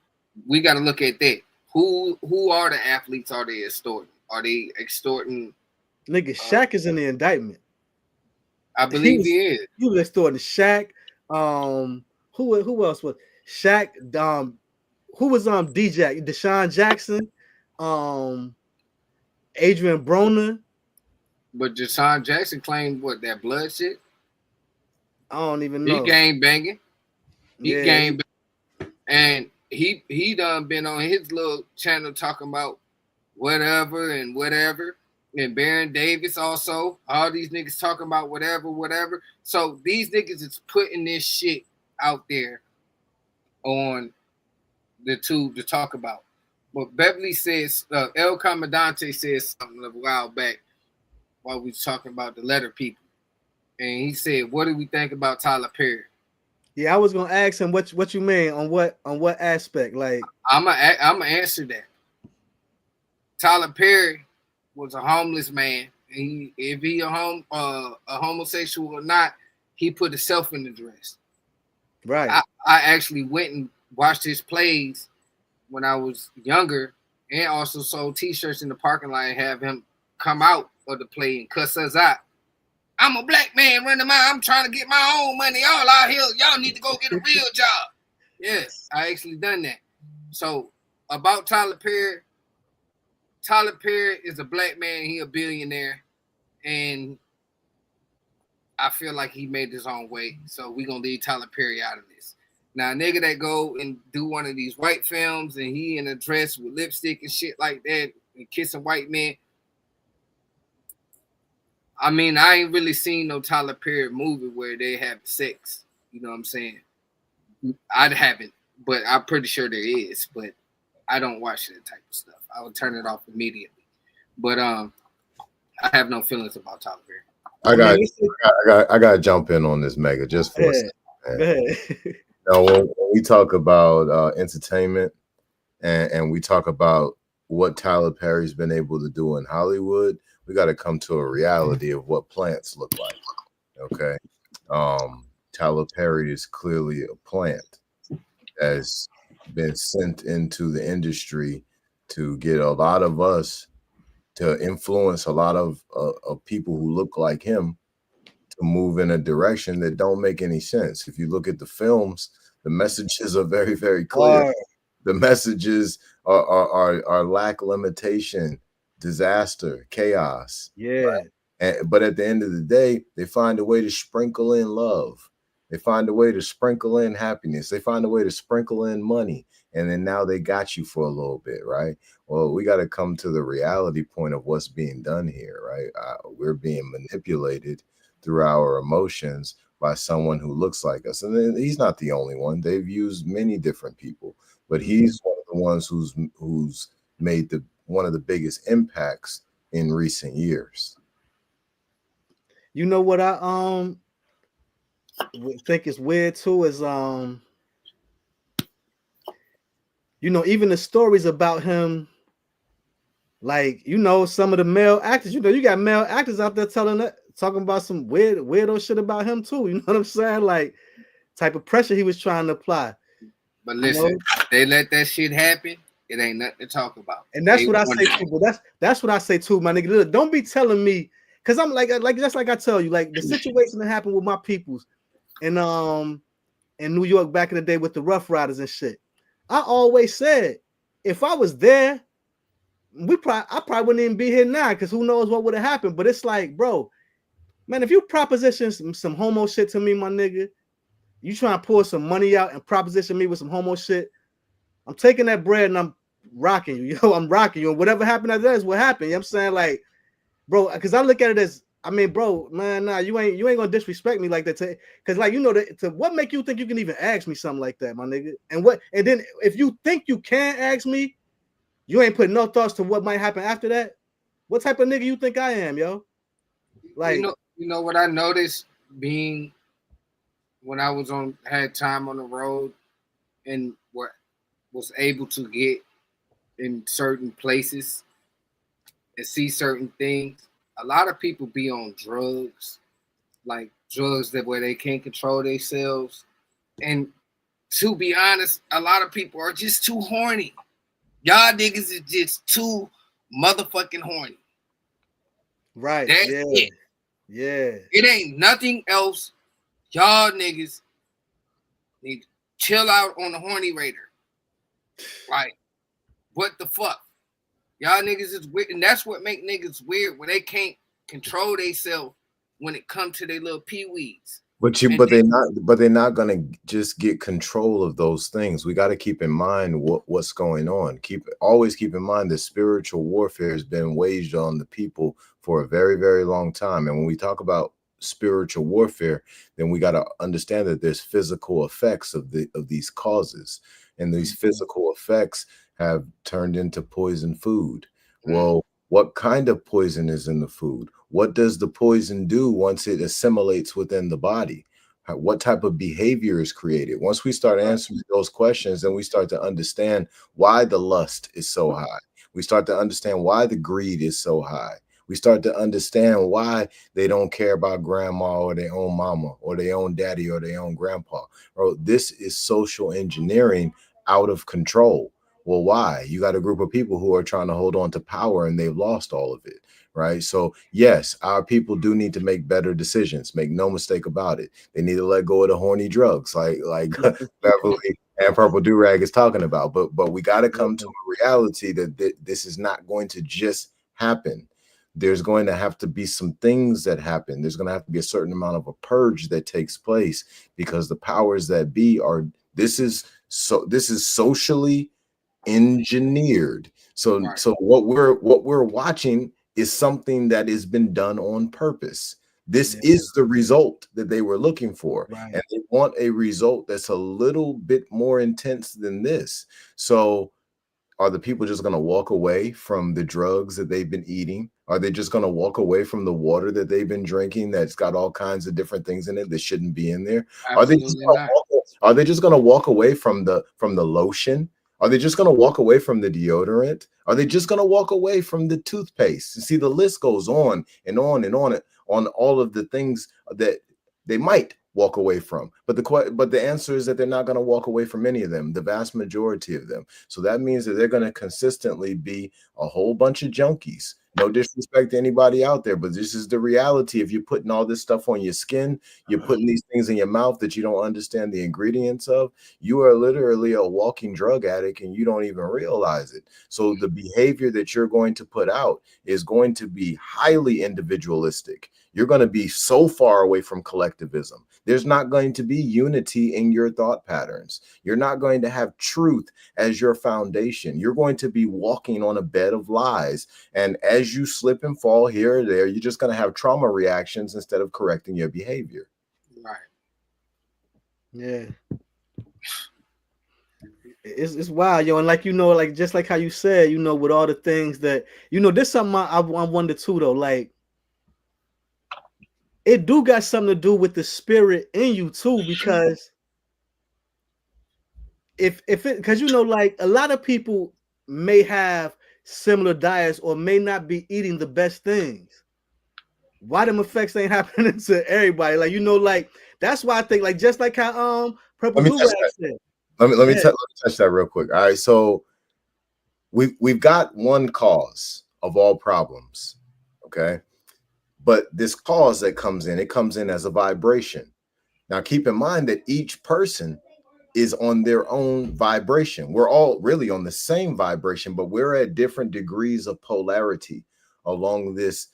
we got to look at that. Who are the athletes? Are they extorting? Are they extorting? Nigga, Shaq is in the indictment. I believe he is. He was extorting Shaq. Who else was Shaq? Who was DJ? Deshaun Jackson, Adrian Broner. But Deshaun Jackson claimed what, that blood shit? I don't even know. He gang banging. He gang banging. And he done been on his little channel talking about whatever and whatever. And Baron Davis also. All these niggas talking about whatever. So these niggas is putting this shit out there on the tube to talk about. But Beverly says, El Comandante says something a while back while we was talking about the letter people. And he said, what do we think about Tyler Perry? Yeah, I was gonna ask him what you mean on what aspect. Like, I'm gonna answer that. Tyler Perry was a homeless man. And if he a homosexual or not, he put himself in the dress. Right. I actually went and watched his plays when I was younger, and also sold T-shirts in the parking lot and have him come out of the play and cuss us out. I'm a black man running I'm trying to get my own money. Y'all out here, y'all need to go get a real job. Yes, I actually done that. So about Tyler Perry is a black man. He a billionaire, and I feel like he made his own way. So we gonna leave Tyler Perry out of this. Now, a nigga that go and do one of these white films and he in a dress with lipstick and shit like that and kissing white men. I mean, I ain't really seen no Tyler Perry movie where they have sex. You know what I'm saying? I haven't, but I'm pretty sure there is. But I don't watch that type of stuff. I would turn it off immediately. But I have no feelings about Tyler Perry. I got to jump in on this, Mega, just for a second. Go ahead. Now, when we talk about entertainment and we talk about what Tyler Perry's been able to do in Hollywood, we got to come to a reality of what plants look like. Okay. Tyler Perry is clearly a plant that's been sent into the industry to get a lot of us to influence a lot of people who look like him to move in a direction that don't make any sense. If you look at the films, the messages are very, very clear. The messages are lack, limitation, disaster, chaos. Yeah. Right? But at the end of the day, they find a way to sprinkle in love. They find a way to sprinkle in happiness. They find a way to sprinkle in money. And then now they got you for a little bit, right? Well, we got to come to the reality point of what's being done here, right? We're being manipulated through our emotions by someone who looks like us. And then he's not the only one. They've used many different people, but he's one of the ones who's made one of the biggest impacts in recent years. You know what I think is weird too is you know, even the stories about him, like, you know, some of the male actors, you know, you got male actors out there talking about some weirdo shit about him too. You know what I'm saying? Like, type of pressure he was trying to apply. But listen, you know? They let that shit happen. It ain't nothing to talk about. And that's what I say too. But that's what I say too, my nigga. Look, don't be telling me, because I'm like just like I tell you, like the situation that happened with my peoples in New York back in the day with the Rough Riders and shit. I always said if I was there, I probably wouldn't even be here now, because who knows what would have happened. But it's like, bro, man, if you proposition some homo shit to me, my nigga, you trying to pull some money out and proposition me with some homo shit, I'm taking that bread and I'm rocking you. Yo, I'm rocking you. And whatever happened after that is what happened. You know what I'm saying? Like, bro, because I look at it as, I mean, bro, man, nah, you ain't gonna disrespect me like that. Because, like, you know, what make you think you can even ask me something like that, my nigga? And then if you think you can ask me, you ain't putting no thoughts to what might happen after that. What type of nigga you think I am, yo? Like, you know what I noticed being when I was on had time on the road and what was able to get in certain places and see certain things. A lot of people be on drugs, like drugs that where they can't control themselves. And to be honest, a lot of people are just too horny. Y'all niggas is just too motherfucking horny. Right. That's Yeah. it. Yeah. It ain't nothing else. Y'all niggas need to chill out on the horny radar. Like, what the fuck? Y'all niggas is weird, and that's what make niggas weird when they can't control themselves when it comes to their little peewees. But they're not gonna just get control of those things. We got to keep in mind what's going on. Always keep in mind that spiritual warfare has been waged on the people for a very, very long time. And when we talk about spiritual warfare, then we got to understand that there's physical effects of these causes, and these physical effects have turned into poison food. Well, what kind of poison is in the food? What does the poison do once it assimilates within the body? What type of behavior is created? Once we start answering those questions, then we start to understand why the lust is so high. We start to understand why the greed is so high. We start to understand why they don't care about grandma or their own mama or their own daddy or their own grandpa. Bro, this is social engineering out of control. Well, why? You got a group of people who are trying to hold on to power and they've lost all of it, right? So yes, our people do need to make better decisions. Make no mistake about it. They need to let go of the horny drugs, like Beverly and Purple Durag is talking about. But we got to come to a reality that this is not going to just happen. There's going to have to be some things that happen. There's going to have to be a certain amount of a purge that takes place, because the powers that be are this is socially engineered. So what we're watching is something that has been done on purpose. This is the result that they were looking for, and they want a result that's a little bit more intense than this. So are the people just going to walk away from the drugs that they've been eating? Are they just going to walk away from the water that they've been drinking that's got all kinds of different things in it that shouldn't be in there? Are they just going to walk away from the lotion? Are they just going to walk away from the deodorant? Are they just going to walk away from the toothpaste? You see, the list goes on and on and on all of the things that they might walk away from. But the answer is that they're not going to walk away from any of them, the vast majority of them. So that means that they're going to consistently be a whole bunch of junkies. No disrespect to anybody out there, but this is the reality. If you're putting all this stuff on your skin, you're putting these things in your mouth that you don't understand the ingredients of, you are literally a walking drug addict and you don't even realize it. So the behavior that you're going to put out is going to be highly individualistic. You're going to be so far away from collectivism. There's not going to be unity in your thought patterns. You're not going to have truth as your foundation. You're going to be walking on a bed of lies. And as you slip and fall here or there, you're just going to have trauma reactions instead of correcting your behavior. Right. Yeah. It's wild, yo. And like, like just like how you said, with all the things that, this is something I wonder too, though. Like, it do got something to do with the spirit in you too, because because like a lot of people may have similar diets or may not be eating the best things. Why them effects ain't happening to everybody? Like, like that's why I think, like, just like how Purple Durag said. Let me touch that real quick. All right, so we've got one cause of all problems, okay? But this cause that comes in, it comes in as a vibration. Now, keep in mind that each person is on their own vibration. We're all really on the same vibration, but we're at different degrees of polarity along this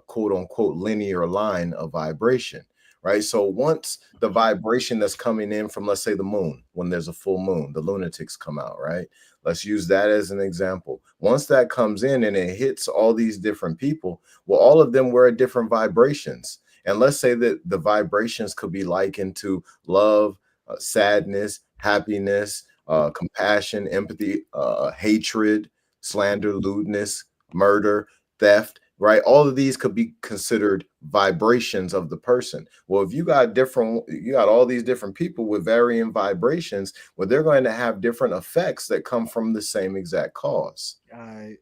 quote unquote linear line of vibration, right? So once the vibration that's coming in from, let's say, the moon, when there's a full moon, the lunatics come out, right? Let's use that as an example. Once that comes in and it hits all these different people, well, all of them were at different vibrations. And let's say that the vibrations could be likened to love, sadness, happiness, compassion, empathy, hatred, slander, lewdness, murder, theft. right? All of these could be considered vibrations of the person. Well, if you got all these different people with varying vibrations, well, they're going to have different effects that come from the same exact cause.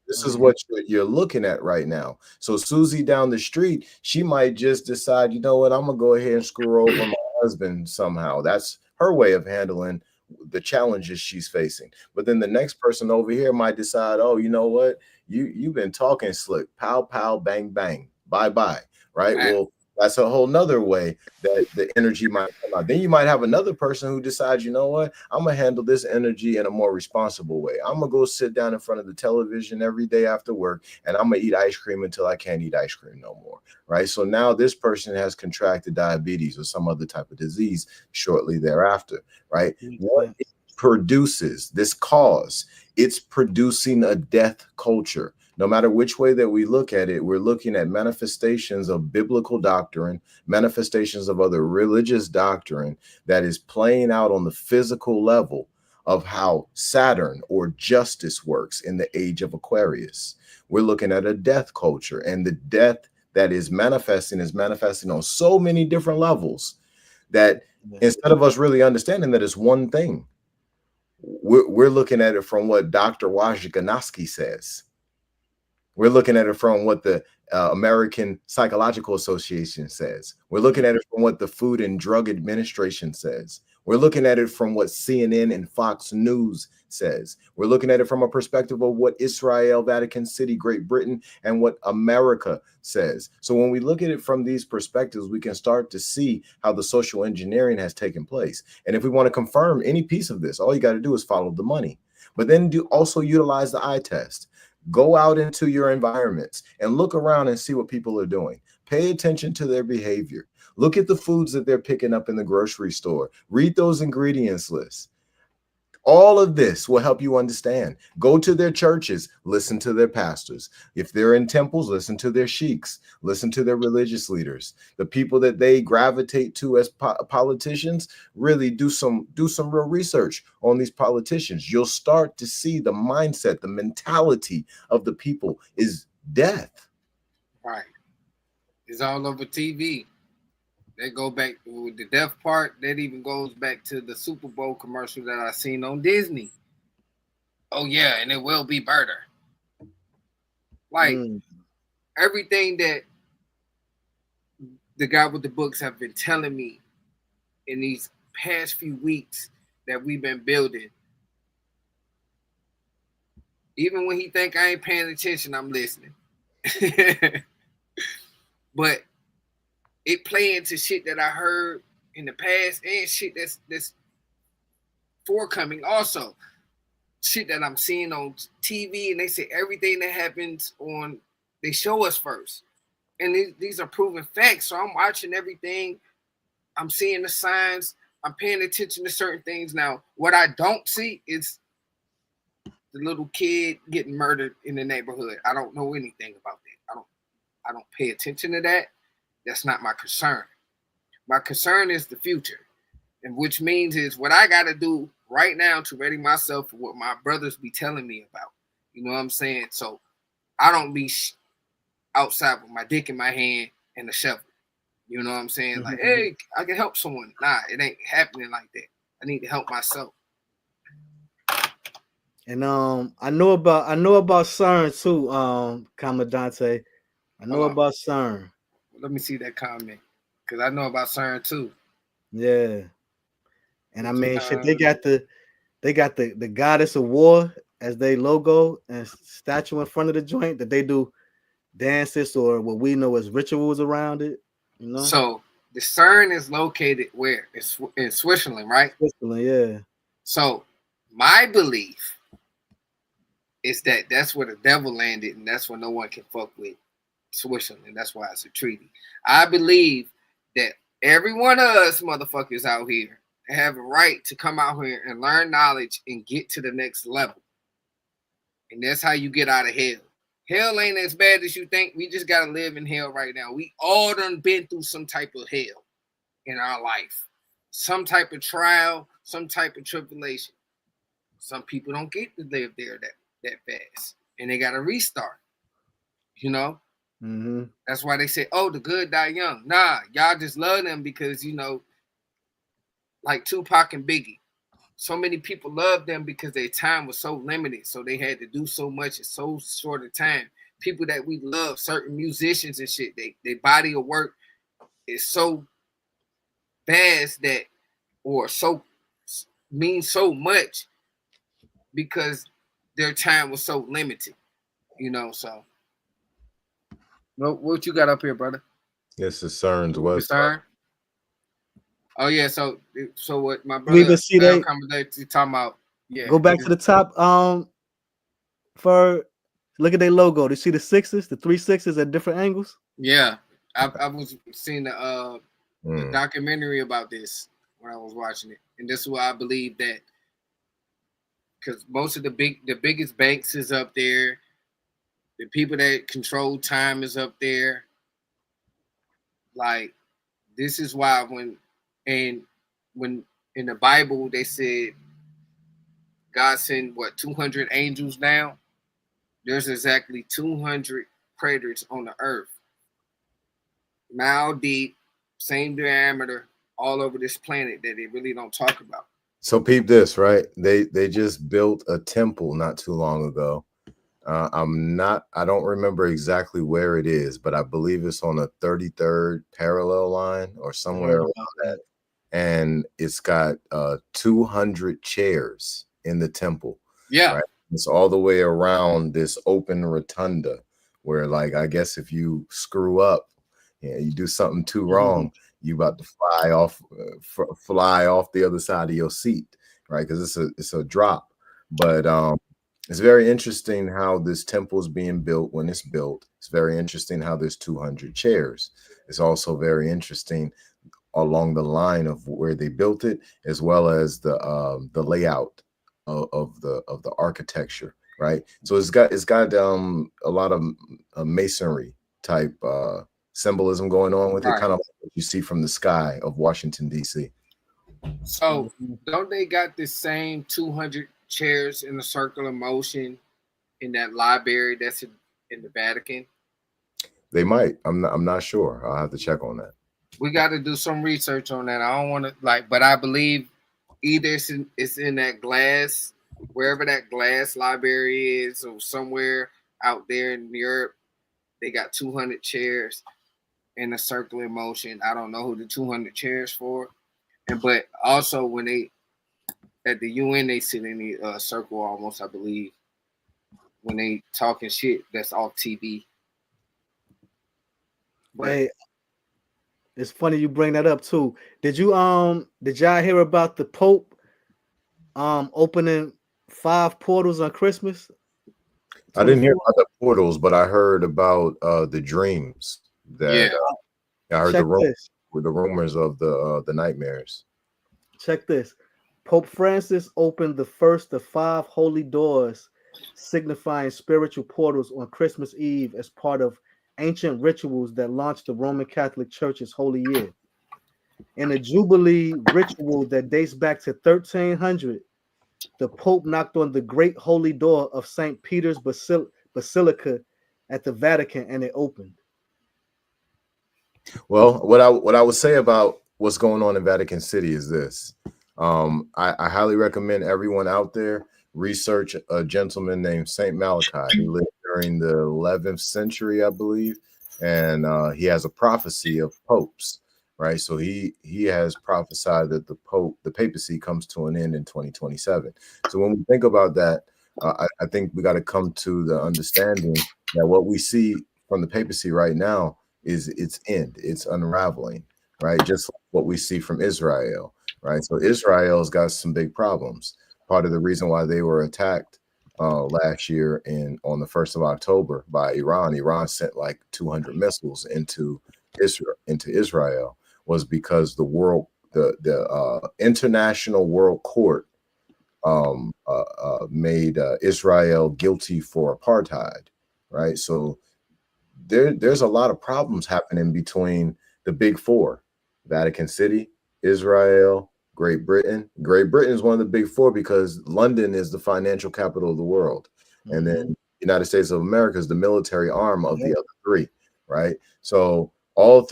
This is what you're looking at right now. So Susie down the street, she might just decide, you know what, I'm gonna go ahead and screw over my husband somehow. That's her way of handling the challenges she's facing. But then the next person over here might decide, oh, you know what, you've been talking slick, pow pow, bang bang, bye bye, right? Well, that's a whole nother way that the energy might come out. Then you might have another person who decides, you know what, I'm gonna handle this energy in a more responsible way. I'm gonna go sit down in front of the television every day after work, and I'm gonna eat ice cream until I can't eat ice cream no more, right? So now this person has contracted diabetes or some other type of disease shortly thereafter, right? What it produces, this cause, it's producing a death culture. No matter which way that we look at it, we're looking at manifestations of biblical doctrine, manifestations of other religious doctrine that is playing out on the physical level of how Saturn or justice works in the age of Aquarius. We're looking at a death culture, and the death that is manifesting on so many different levels that instead of us really understanding that it's one thing, we're looking at it from what Dr. Wojcicki says. We're looking at it from what the American Psychological Association says. We're looking at it from what the Food and Drug Administration says. We're looking at it from what CNN and Fox News says. We're looking at it from a perspective of what Israel, Vatican City, Great Britain, and what America says. So when we look at it from these perspectives, we can start to see how the social engineering has taken place. And if we want to confirm any piece of this, all you got to do is follow the money. But then also utilize the eye test. Go out into your environments and look around and see what people are doing. Pay attention to their behavior. Look at the foods that they're picking up in the grocery store. Read those ingredients lists. All of this will help you understand. Go to their churches, listen to their pastors. If they're in temples, listen to their sheiks, listen to their religious leaders. The people that they gravitate to as politicians, really do some real research on these politicians. You'll start to see the mindset, the mentality of the people is death. Right. It's all over TV. They go back with the death part. That even goes back to the Super Bowl commercial that I seen on Disney. Oh yeah, and it will be murder. Like everything that the guy with the books have been telling me in these past few weeks that we've been building. Even when he think I ain't paying attention, I'm listening. But it play into shit that I heard in the past and shit that's forthcoming also. Shit that I'm seeing on TV, and they say everything that happens on, they show us first. And these are proven facts. So I'm watching everything. I'm seeing the signs. I'm paying attention to certain things. Now, what I don't see is the little kid getting murdered in the neighborhood. I don't know anything about that. I don't pay attention to that. That's not my concern. My concern is the future, and which means is what I got to do right now to ready myself for what my brothers be telling me about. You know what I'm saying? So I don't be outside with my dick in my hand and a shovel. You know what I'm saying? Like, hey, I can help someone. Nah, it ain't happening like that. I need to help myself. And I know about CERN too, Commandante. I know about CERN. Let me see that comment, because I know about CERN too. Yeah. And I mean, shit, they got the goddess of war as their logo and statue in front of the joint that they do dances or what we know as rituals around it. You know. So the CERN is located where? It's in Switzerland, right? Switzerland, yeah. So my belief is that that's where the devil landed, and that's where no one can fuck with Switzerland. That's why it's a treaty. I believe that every one of us motherfuckers out here have a right to come out here and learn knowledge and get to the next level. And that's how you get out of hell. Hell ain't as bad as you think. We just got to live in hell right now. We all done been through some type of hell in our life. Some type of trial, some type of tribulation. Some people don't get to live there that fast. And they got to restart. You know? Mm-hmm. That's why they say, "Oh, the good die young." Nah, y'all just love them because like Tupac and Biggie. So many people love them because their time was so limited, so they had to do so much in so short a time. People that we love, certain musicians and shit, they body of work is so vast that, or so means so much because their time was so limited. So what you got up here, brother? This is CERN's website. Concern? Oh yeah, so what my You brother even see they talking about? Yeah, go back to the top. For look at their logo. Do you see the sixes, the 3 6s at different angles? Yeah, I was seeing the documentary about this when I was watching it, and this is why I believe that, because most of the biggest banks is up there, the people that control time is up there. Like, this is why when in the Bible they said God sent 200 angels down. There's exactly 200 craters on the earth, mile deep, same diameter, all over this planet that they really don't talk about. So peep this, right? They just built a temple not too long ago. I don't remember exactly where it is, but I believe it's on a 33rd parallel line or somewhere around that. And it's got 200 chairs in the temple. Yeah. Right? It's all the way around this open rotunda where, like, I guess if you screw up, you do something too wrong, you about to fly off the other side of your seat, right? Because it's a drop. But it's very interesting how this temple is being built when it's built. It's very interesting how there's 200 chairs. It's also very interesting along the line of where they built it, as well as the layout of the architecture, right? So it's got a lot of masonry type symbolism going on with it, kind of like what you see from the sky of Washington, D.C. So don't they got the same 200 chairs in a circular motion in that library that's in the Vatican? They might. I'm not sure. I'll have to check on that. We got to do some research on that. I don't want to but I believe either it's in that glass, wherever that glass library is, or somewhere out there in Europe, they got 200 chairs in a circular motion. I don't know who the 200 chairs for, but also when they at the UN, they sit in the circle almost, I believe, when they talking shit that's off TV. But hey, it's funny you bring that up too. Did y'all hear about the Pope opening 5 portals on Christmas? 24? I didn't hear about the portals, but I heard about the dreams that I heard the rumors of the nightmares. Check this. Pope Francis opened the first of 5 holy doors, signifying spiritual portals on Christmas Eve as part of ancient rituals that launched the Roman Catholic Church's Holy Year. In a Jubilee ritual that dates back to 1300, the Pope knocked on the great holy door of St. Peter's Basilica at the Vatican, and it opened. Well, what I would say about what's going on in Vatican City is this. I highly recommend everyone out there research a gentleman named Saint Malachi. He lived during the 11th century, I believe, and he has a prophecy of popes, right? So he has prophesied that the papacy comes to an end in 2027. So when we think about that, I think we got to come to the understanding that what we see from the papacy right now is its end, it's unraveling, right? Just like what we see from Israel, right? So Israel's got some big problems. Part of the reason why they were attacked last year on the 1st of October by Iran. Iran sent like 200 missiles into Israel was because the International World Court made Israel guilty for apartheid, right? So there's a lot of problems happening between the big four: Vatican City, Israel, Great Britain. Great Britain is one of the big four because London is the financial capital of the world. And then United States of America is the military arm of the other three. right? So all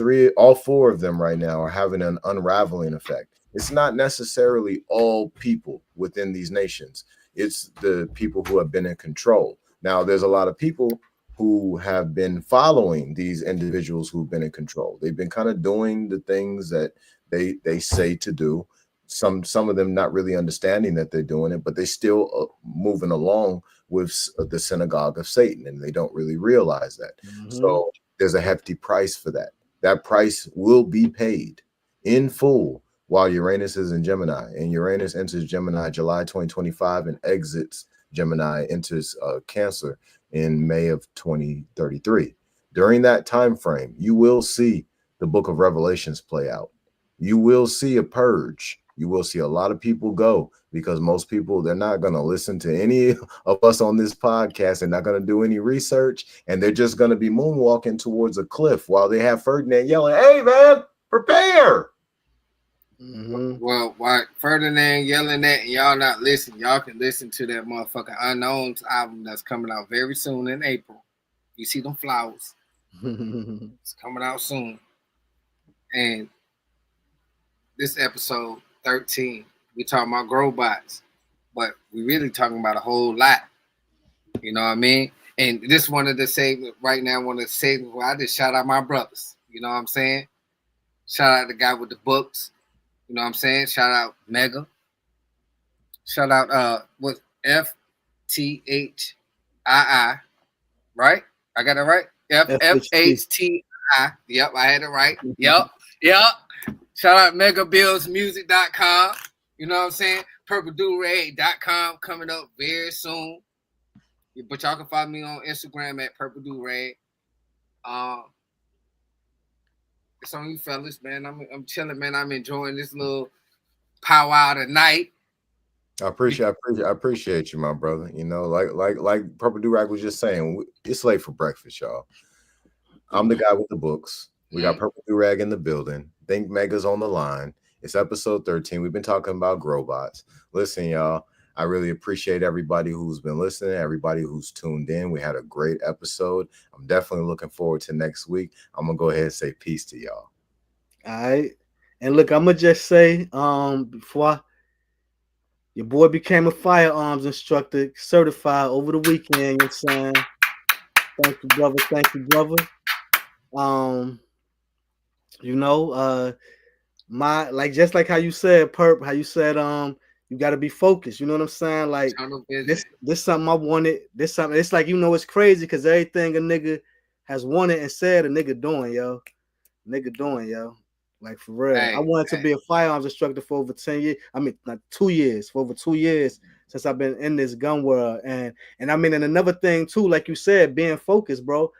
four of them right now are having an unraveling effect. It's not necessarily all people within these nations. It's the people who have been in control. Now, there's a lot of people who have been following these individuals who've been in control. They've been kind of doing the things that they say to do. Some of them not really understanding that they're doing it, but they still moving along with the synagogue of Satan, and they don't really realize that. So there's a hefty price for that. That price will be paid in full while Uranus is in Gemini, and Uranus enters Gemini July 2025 and exits Gemini, enters Cancer in May of 2033. During that time frame, you will see the book of Revelations play out. You will see a purge. You will see a lot of people go, because most people, they're not going to listen to any of us on this podcast. They're not going to do any research, and they're just going to be moonwalking towards a cliff while they have Ferdinand yelling, "Hey, man, prepare." Well, why Ferdinand yelling that and y'all not listening? Y'all can listen to that motherfucking Unknowns album that's coming out very soon in April. You see them flowers. It's coming out soon. And this episode 13, we talking about Grobots, but we really talking about a whole lot. You know what I mean? And this one of the segments right now, one of the segments where I just shout out my brothers. You know what I'm saying? Shout out the guy with the books. You know what I'm saying? Shout out Mega. Shout out with FTHII. Right? I got it right? FHTI. Yep, I had it right. Yep. Shout out megabillsmusic.com. You know what I'm saying? purpledurag.com coming up very soon. But y'all can follow me on Instagram at purpledurag. It's on you fellas, man. I'm chilling, man. I'm enjoying this little powwow tonight. I appreciate you, my brother. You know, like Purple Durag was just saying, it's late for breakfast, y'all. I'm the guy with the books. We got Purple Durag in the building. Think Mega's on the line. It's episode 13. We've been talking about Grobots. Listen, y'all, I really appreciate everybody who's been listening, everybody who's tuned in. We had a great episode. I'm definitely looking forward to next week. I'm going to go ahead and say peace to y'all. All right. And look, I'm going to just say, before your boy became a firearms instructor, certified over the weekend, you know what I'm saying? Thank you, brother. Thank you, brother. You know, just like how you said, Perp, how you said, you got to be focused. You know what I'm saying? Like this something I wanted. This something. It's like, you know, it's crazy because everything a nigga has wanted and said, a nigga doing, yo. Like for real. I wanted to be a firearms instructor for over 10 years. I mean, not 2 years, for over 2 years since I've been in this gun world. And I mean, and another thing too, like you said, being focused, bro.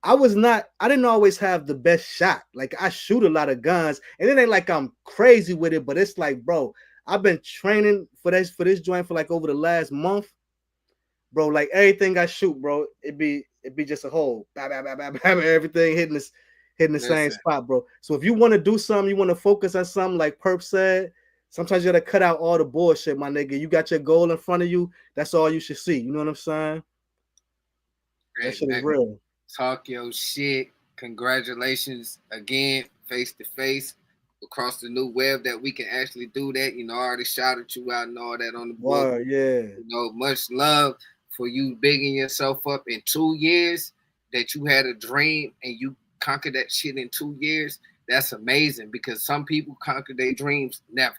I didn't always have the best shot. Like I shoot a lot of guns, and it ain't like I'm crazy with it, but it's like, bro, I've been training for this joint for like over the last month, bro. Like everything I shoot, bro, it be just a hole, everything hitting the same spot, bro. So if you want to do something, you want to focus on something, like Perp said, sometimes you gotta cut out all the bullshit, my nigga. You got your goal in front of you. That's all you should see. You know what I'm saying? That shit is real. Talk your shit. Congratulations again, face to face, across the new web that we can actually do that. You know, I already shouted you out and all that on the book. Yeah. You know, much love for you bigging yourself up in 2 years that you had a dream and you conquered that shit in 2 years. That's amazing, because some people conquer their dreams never.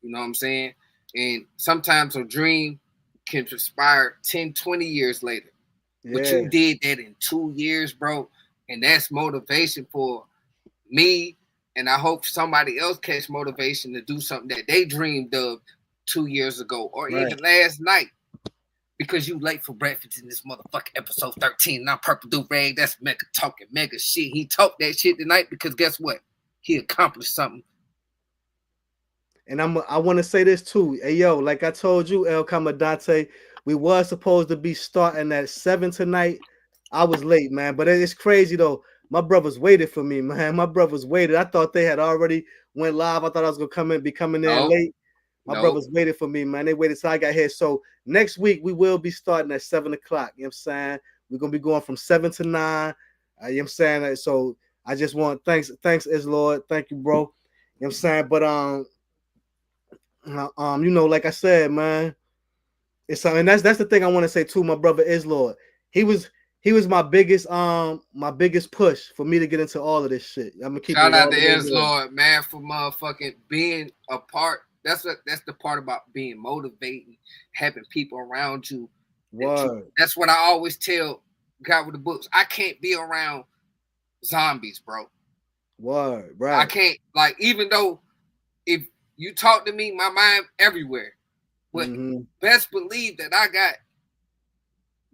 You know what I'm saying? And sometimes a dream can transpire 10, 20 years later. Yeah. But you did that in 2 years, bro. And that's motivation for me. And I hope somebody else catch motivation to do something that they dreamed of 2 years ago or even last night. Because you late for breakfast in this motherfucking episode 13. And I'm Purple Durag. That's Mega talking Mega shit. He talked that shit tonight because guess what? He accomplished something. And I want to say this too. Hey, yo, like I told you, El Commandante, we was supposed to be starting at 7 tonight. I was late, man. But it's crazy, though. My brothers waited for me, man. My brothers waited. I thought they had already went live. I thought I was going to be coming in late. My brothers waited for me, man. They waited till I got here. So next week, we will be starting at 7 o'clock. You know what I'm saying? We're going to be going from 7 to 9. You know what I'm saying? So I just want thanks, is Lord. Thank you, bro. You know what I'm saying? But you know, like I said, man, it's something that's the thing I want to say too. My brother is Lord. He was my biggest push for me to get into all of this shit. I'm gonna keep Shout it out all to the way Is real. Lord, man, for motherfucking being a part. That's the part about being motivating, having people around you. That's what I always tell Guy With Da Books. I can't be around zombies, bro. Word, right. I can't, like, even though if you talk to me, my mind everywhere. But best believe that I got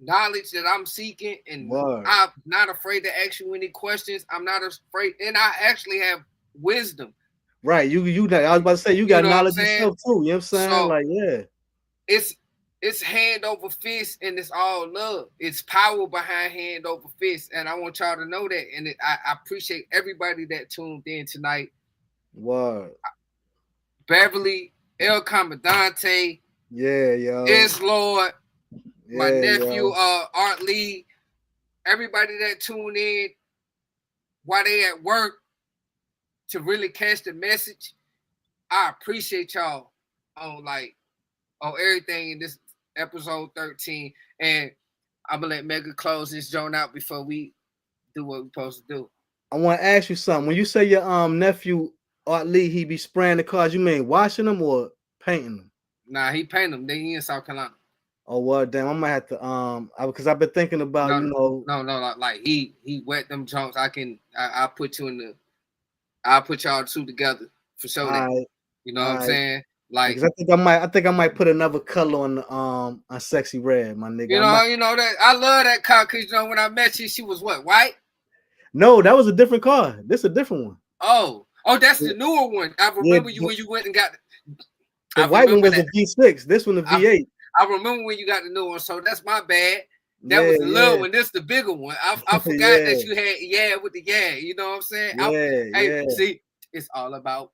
knowledge that I'm seeking, and I'm not afraid to ask you any questions. I'm not afraid, and I actually have wisdom. Right. I was about to say you got knowledge yourself too. You know what I'm saying? So, like, yeah. It's hand over fist, and it's all love. It's power behind hand over fist, and I want y'all to know that. And I appreciate everybody that tuned in tonight. Wow. Beverly, El Commandante, yeah, yo, Is Lord, my nephew, Art Lee, everybody that tuned in while they at work to really catch the message. I appreciate y'all on everything in this episode 13. And I'm gonna let Mega close this joint out before we do what we're supposed to do. I want to ask you something. When you say your nephew Art Lee, he be spraying the cars, you mean washing them or painting them? Nah, he paint them. They in South Carolina. Oh well, damn! I might have to because I've been thinking about No, like he wet them junks. I'll put you in the. I'll put y'all two together for sure. You know what I'm saying? Like, I think I might put another color on Sexy Red, my nigga. You know that I love that car because when I met you, she was what, white? No, that was a different car. This is a different one. Oh, that's the newer one. I remember you when you went and got the white one was a V6. This one a V8. I remember when you got the new one, so that's my bad. That was the little one. This is the bigger one. I forgot that you had with the You know what I'm saying? See, it's all about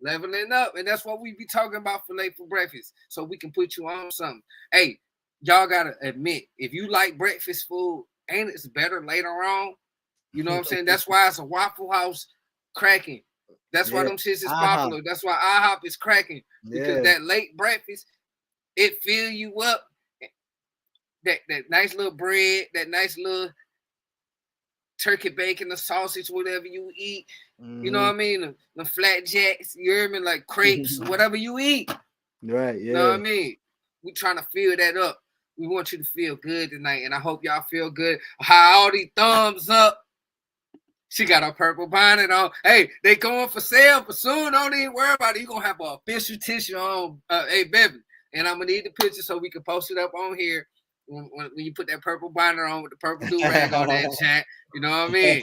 leveling up, and that's what we be talking about for late for breakfast, so we can put you on something. Hey, y'all gotta admit, if you like breakfast food, ain't it's better later on? You know what I'm saying? That's why it's a Waffle House cracking. That's why them shits is popular. That's why IHOP is cracking, because that late breakfast, it fill you up. That nice little bread, that nice little turkey bacon, the sausage, whatever you eat. You know what I mean? The flatjacks, you hear me? Like crepes, whatever you eat. Right, yeah. You know what I mean? We trying to fill that up. We want you to feel good tonight, and I hope y'all feel good. How all these thumbs up. She got a purple bonnet on. Hey, they going for sale for soon. Don't even worry about it. You're going to have an official tissue on. Hey, baby. And I'm going to need the picture so we can post it up on here. When you put that purple bonnet on with the purple do-rag on that chat, you know what I mean?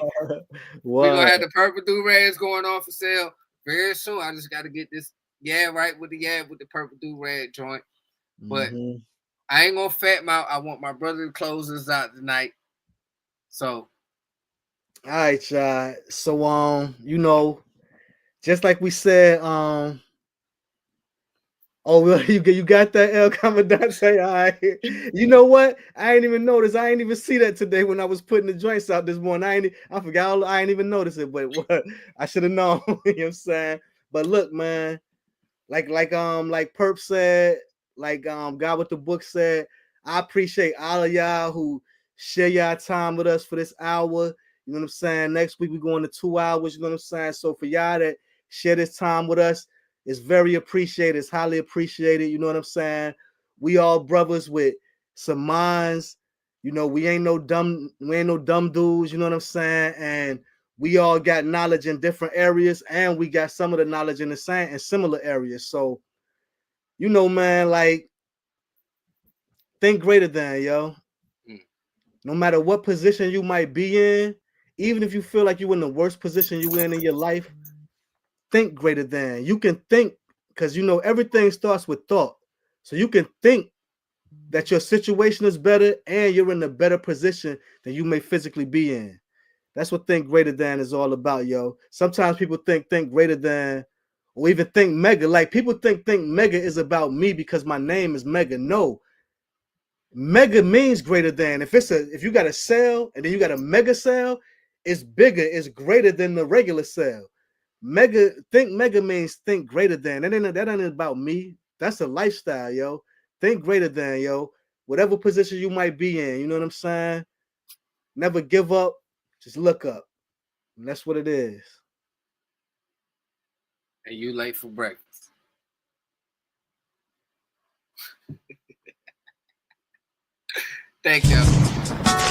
We're going to have the purple do-rags going on for sale very soon. I just got to get this with the purple do-rag joint. But I ain't going to fat mouth. I want my brother to close us out tonight. So. All right, y'all. So, you know, just like we said, oh, well, you got that, El Commandante? All right. You know what? I ain't even noticed. I ain't even see that today when I was putting the joints out this morning. I forgot. I ain't even noticed it, but what? I should have known. You know what I'm saying? But look, man, like Perp said, like Guy With Da Books said, I appreciate all of y'all who share y'all time with us for this hour. You know what I'm saying? Next week we're going to 2 hours. You know what I'm saying? So for y'all that share this time with us, it's very appreciated. It's highly appreciated. You know what I'm saying? We all brothers with some minds. You know, we ain't no dumb dudes. You know what I'm saying? And we all got knowledge in different areas, and we got some of the knowledge in the same and similar areas. So, you know, man, like, think greater than, yo. No matter what position you might be in, even if you feel like you're in the worst position you're in your life, think greater than. You can think, because you know everything starts with thought. So you can think that your situation is better and you're in a better position than you may physically be in. That's what think greater than is all about, yo. Sometimes people think greater than, or even think mega. Like people think mega is about me because my name is Mega. No. Mega means greater than. If you got a cell and then you got a mega cell, it's bigger, it's greater than the regular cell. Mega means think greater than. That ain't about me. That's a lifestyle, yo. Think greater than, yo. Whatever position you might be in, you know what I'm saying? Never give up, just look up. And that's what it is. And you late for breakfast. Thank you.